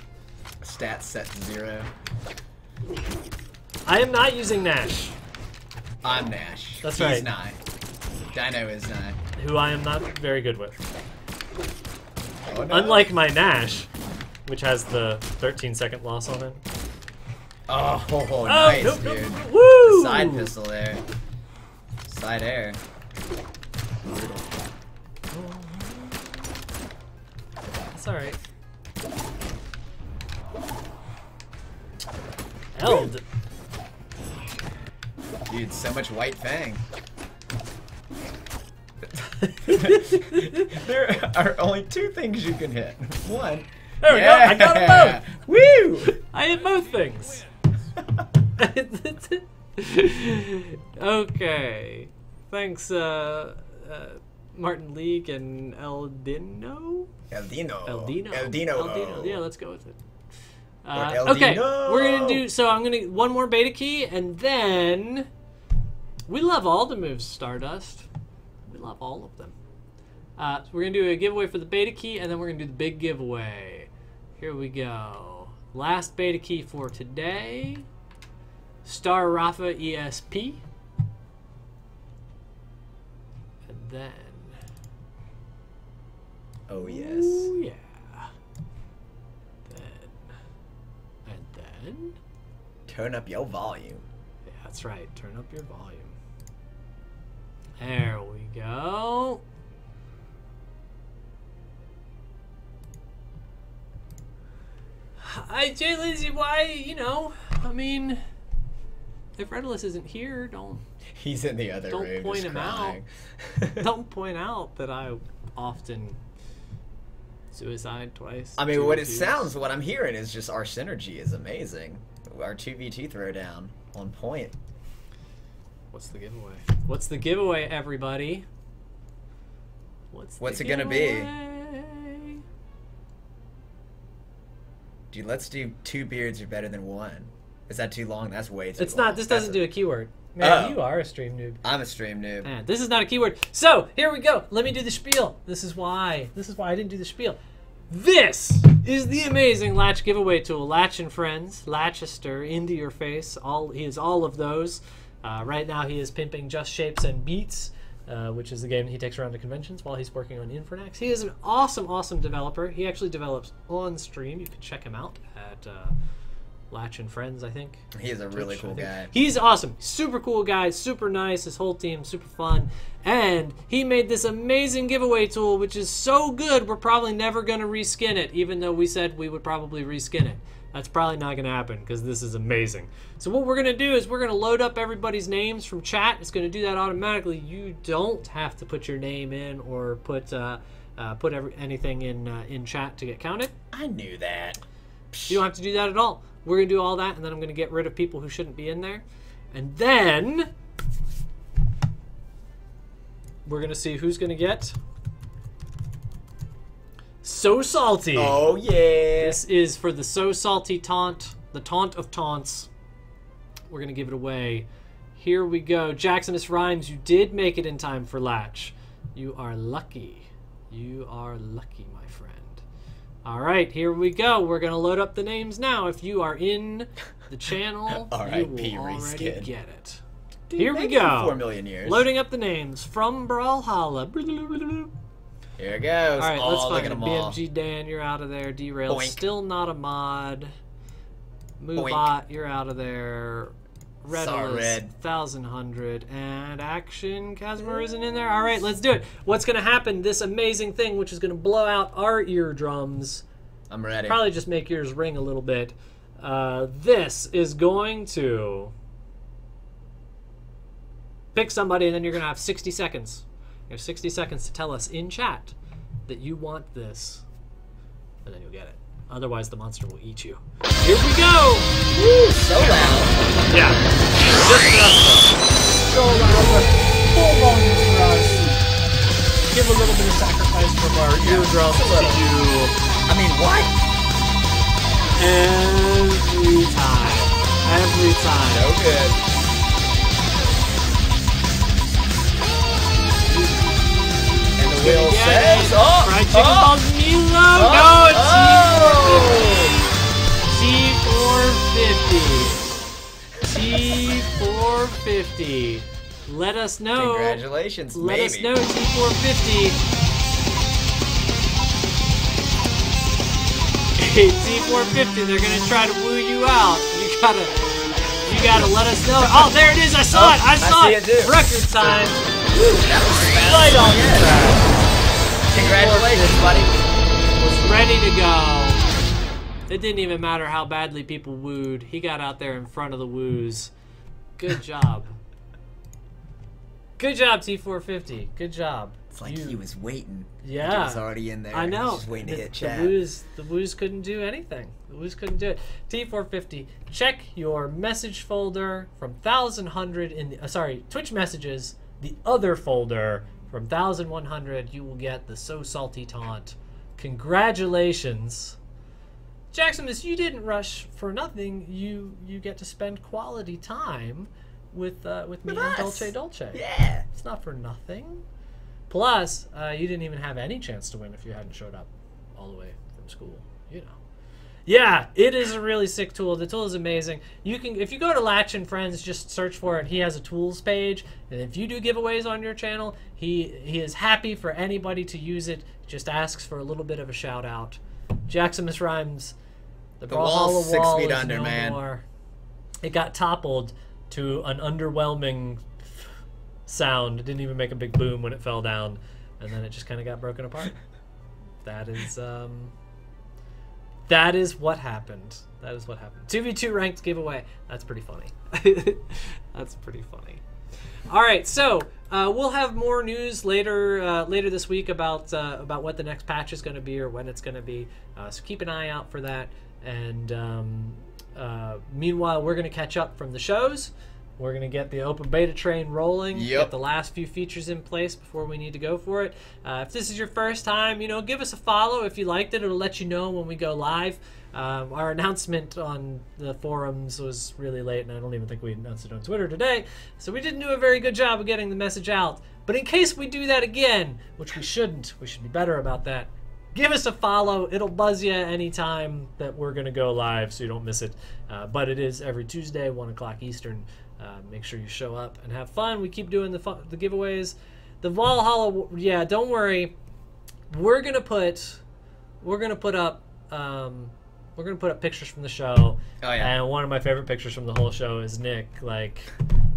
Stats set to 0. I am not using Nash, I'm Nash. That's He's right. Nye. Dino is Nye. who I am not very good with. Oh, no. Unlike my Nash, which has the 13-second loss on it. Oh, nice, nope, dude. nope, nope. Woo! Side pistol there. Side air. Brutal. It's alright. Eld. Dude, so much white fang. There are only 2 things you can hit. One. There we go, I got them both. Woo! I hit both things. Okay. Thanks, Martin League and Eldino? Eldino. Yeah, let's go with it. Eldino. Okay, we're gonna do. So I'm gonna one more beta key, and then we love all the moves, Stardust. We love all of them. So we're gonna do a giveaway for the beta key, and then we're gonna do the big giveaway. Here we go. Last beta key for today. Star Rafa ESP. And then. Oh, yes. Ooh, yeah. And then. Turn up your volume. Yeah, that's right. Turn up your volume. There we go. Jay Lindsay, why, I mean, if Redless isn't here, don't He's in the other room. point just him crying. don't point out that I often suicide twice. I mean, two what it twos. sounds, what I'm hearing is just our synergy is amazing. Our 2v2 throwdown on point. What's the giveaway? What's the giveaway, everybody? What's it gonna be? Dude, let's do 2 beards are better than 1. Is that too long? That's way too long. It's not. This doesn't do a keyword. Man, Oh. you are a stream noob. I'm a stream noob. Man, this is not a keyword. So, here we go. Let me do the spiel. This is why I didn't do the spiel. This is the amazing Latch giveaway tool. Latch and Friends, Latchester, into your face. He is all of those. Right now he is pimping Just Shapes and Beats, which is the game that he takes around to conventions while he's working on Infernax. He is an awesome, awesome developer. He actually develops on stream. You can check him out at Latch and Friends, I think. He is a really cool guy. He's awesome. Super cool guy. Super nice. His whole team, super fun. And he made this amazing giveaway tool, which is so good, we're probably never going to reskin it, even though we said we would probably reskin it. That's probably not going to happen because this is amazing. So what we're going to do is we're going to load up everybody's names from chat. It's going to do that automatically. You don't have to put your name in or put anything in chat to get counted. I knew that. You don't have to do that at all. We're going to do all that, and then I'm going to get rid of people who shouldn't be in there. And then we're going to see who's going to get So Salty. Oh, yeah. This is for the So Salty taunt, the taunt of taunts. We're going to give it away. Here we go. Jacksonus Rhymes, you did make it in time for Latch. You are lucky. You are lucky, my friend. All right, here we go. We're going to load up the names now. If you are in the channel, you R.I.P. will already reskin. get it. Dude, Here we thank you for go. 4 million years. Loading up the names from Brawlhalla. Here it goes. All right, let's look find at it. them all. BMG Dan, you're out of there. Derail, Boink. still not a mod. Boink. Moobot, you're out of there. Sorry, Red. 1100 and Action Casimir isn't in there. All right, let's do it. What's going to happen? This amazing thing, which is going to blow out our eardrums. I'm ready. Probably just make yours ring a little bit. This is going to pick somebody, and then you're going to have 60 seconds. You have 60 seconds to tell us in chat that you want this, and then you'll get it. Otherwise, the monster will eat you. Here we go! Woo, so loud. Yeah. Just enough. So loud. Full volume for us. Give a little bit of sacrifice from our eardrums just a to little. you. I mean, what? Every time. Every time. So good. And the wheel says, oh, Fried chicken balls Milo. T450. Let us know. Congratulations, Let us maybe. know, T450. Hey, T450, they're gonna try to woo you out. You gotta let us know. Oh, there it is. I saw it. I saw see it. it too. Record time. Woo, that was fast. Right on the Yeah. track. Congratulations, buddy. Was ready to go. It didn't even matter how badly people wooed. He got out there in front of the woos. Good job. Good job, T450. Good job. It's like he was waiting. Yeah. He was already in there. I know. He was just waiting to hit chat. The woos couldn't do anything. The woos couldn't do it. T450, check your message folder from 1100 in the, Twitch messages, the other folder from 1100. You will get the So Salty taunt. Congratulations. Jacksonus, you didn't rush for nothing. You get to spend quality time with me and us. Dolce. Yeah. It's not for nothing. Plus, you didn't even have any chance to win if you hadn't showed up all the way from school. You know. Yeah, it is a really sick tool. The tool is amazing. You can, if you go to Latch and Friends, just search for it. He has a tools page, and if you do giveaways on your channel, he is happy for anybody to use it. Just asks for a little bit of a shout out. Jacksonus Rhymes. The wall's Brawlhalla 6 wall feet is under, no man. more. It got toppled to an underwhelming sound. It didn't even make a big boom when it fell down, and then it just kind of got broken apart. That is what happened. That is what happened. 2v2 ranked giveaway. That's pretty funny. That's pretty funny. All right, so we'll have more news later this week about what the next patch is going to be or when it's going to be. So keep an eye out for that. And meanwhile, we're going to catch up from the shows. We're going to get the open beta train rolling, get the last few features in place before we need to go for it. If this is your first time, give us a follow. If you liked it, it'll let you know when we go live. Our announcement on the forums was really late, and I don't even think we announced it on Twitter today, so we didn't do a very good job of getting the message out. But in case we do that again, which we shouldn't, we should be better about that, give us a follow. It'll buzz you anytime that we're going to go live, so you don't miss it. But it is every Tuesday, 1 o'clock Eastern. Make sure you show up and have fun. We keep doing the giveaways. The Brawlhalla, yeah, don't worry. We're gonna put up pictures from the show. Oh yeah. And one of my favorite pictures from the whole show is Nick, like,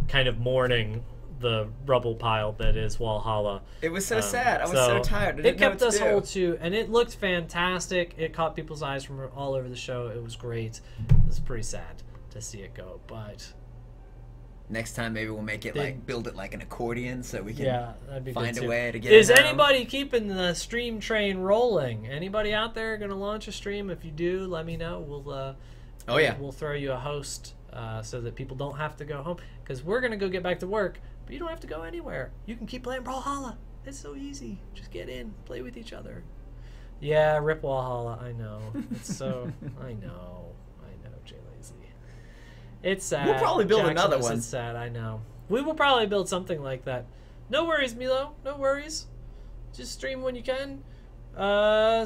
kind of mourning the rubble pile that is Brawlhalla. It was so sad. I was so tired. I didn't It kept know what us to do. whole too, and it looked fantastic. It caught people's eyes from all over the show. It was great. It was pretty sad to see it go, but Next time, maybe we'll make it build it like an accordion, so we can that'd be find good a too. way to get. Is it home. anybody keeping the stream train rolling? Anybody out there gonna launch a stream? If you do, let me know. We'll throw you a host so that people don't have to go home, because we're gonna go get back to work, but you don't have to go anywhere. You can keep playing Brawlhalla. It's so easy. Just get in, play with each other. Yeah, rip Brawlhalla. I know. It's so. I know, Jay Lazy. It's sad. We'll probably build another one. It's sad. I know. We will probably build something like that. No worries, Milo. No worries. Just stream when you can.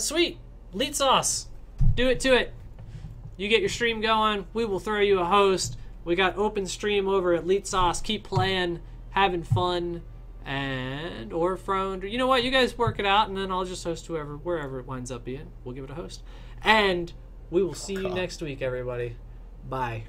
Sweet. Leet sauce. Do it to it. You get your stream going. We will throw you a host. We got open stream over at Leet Sauce. Keep playing, having fun, and and or from, you know what, you guys work it out, and then I'll just host wherever it winds up being. We'll give it a host. And we will see you next week, everybody. Bye.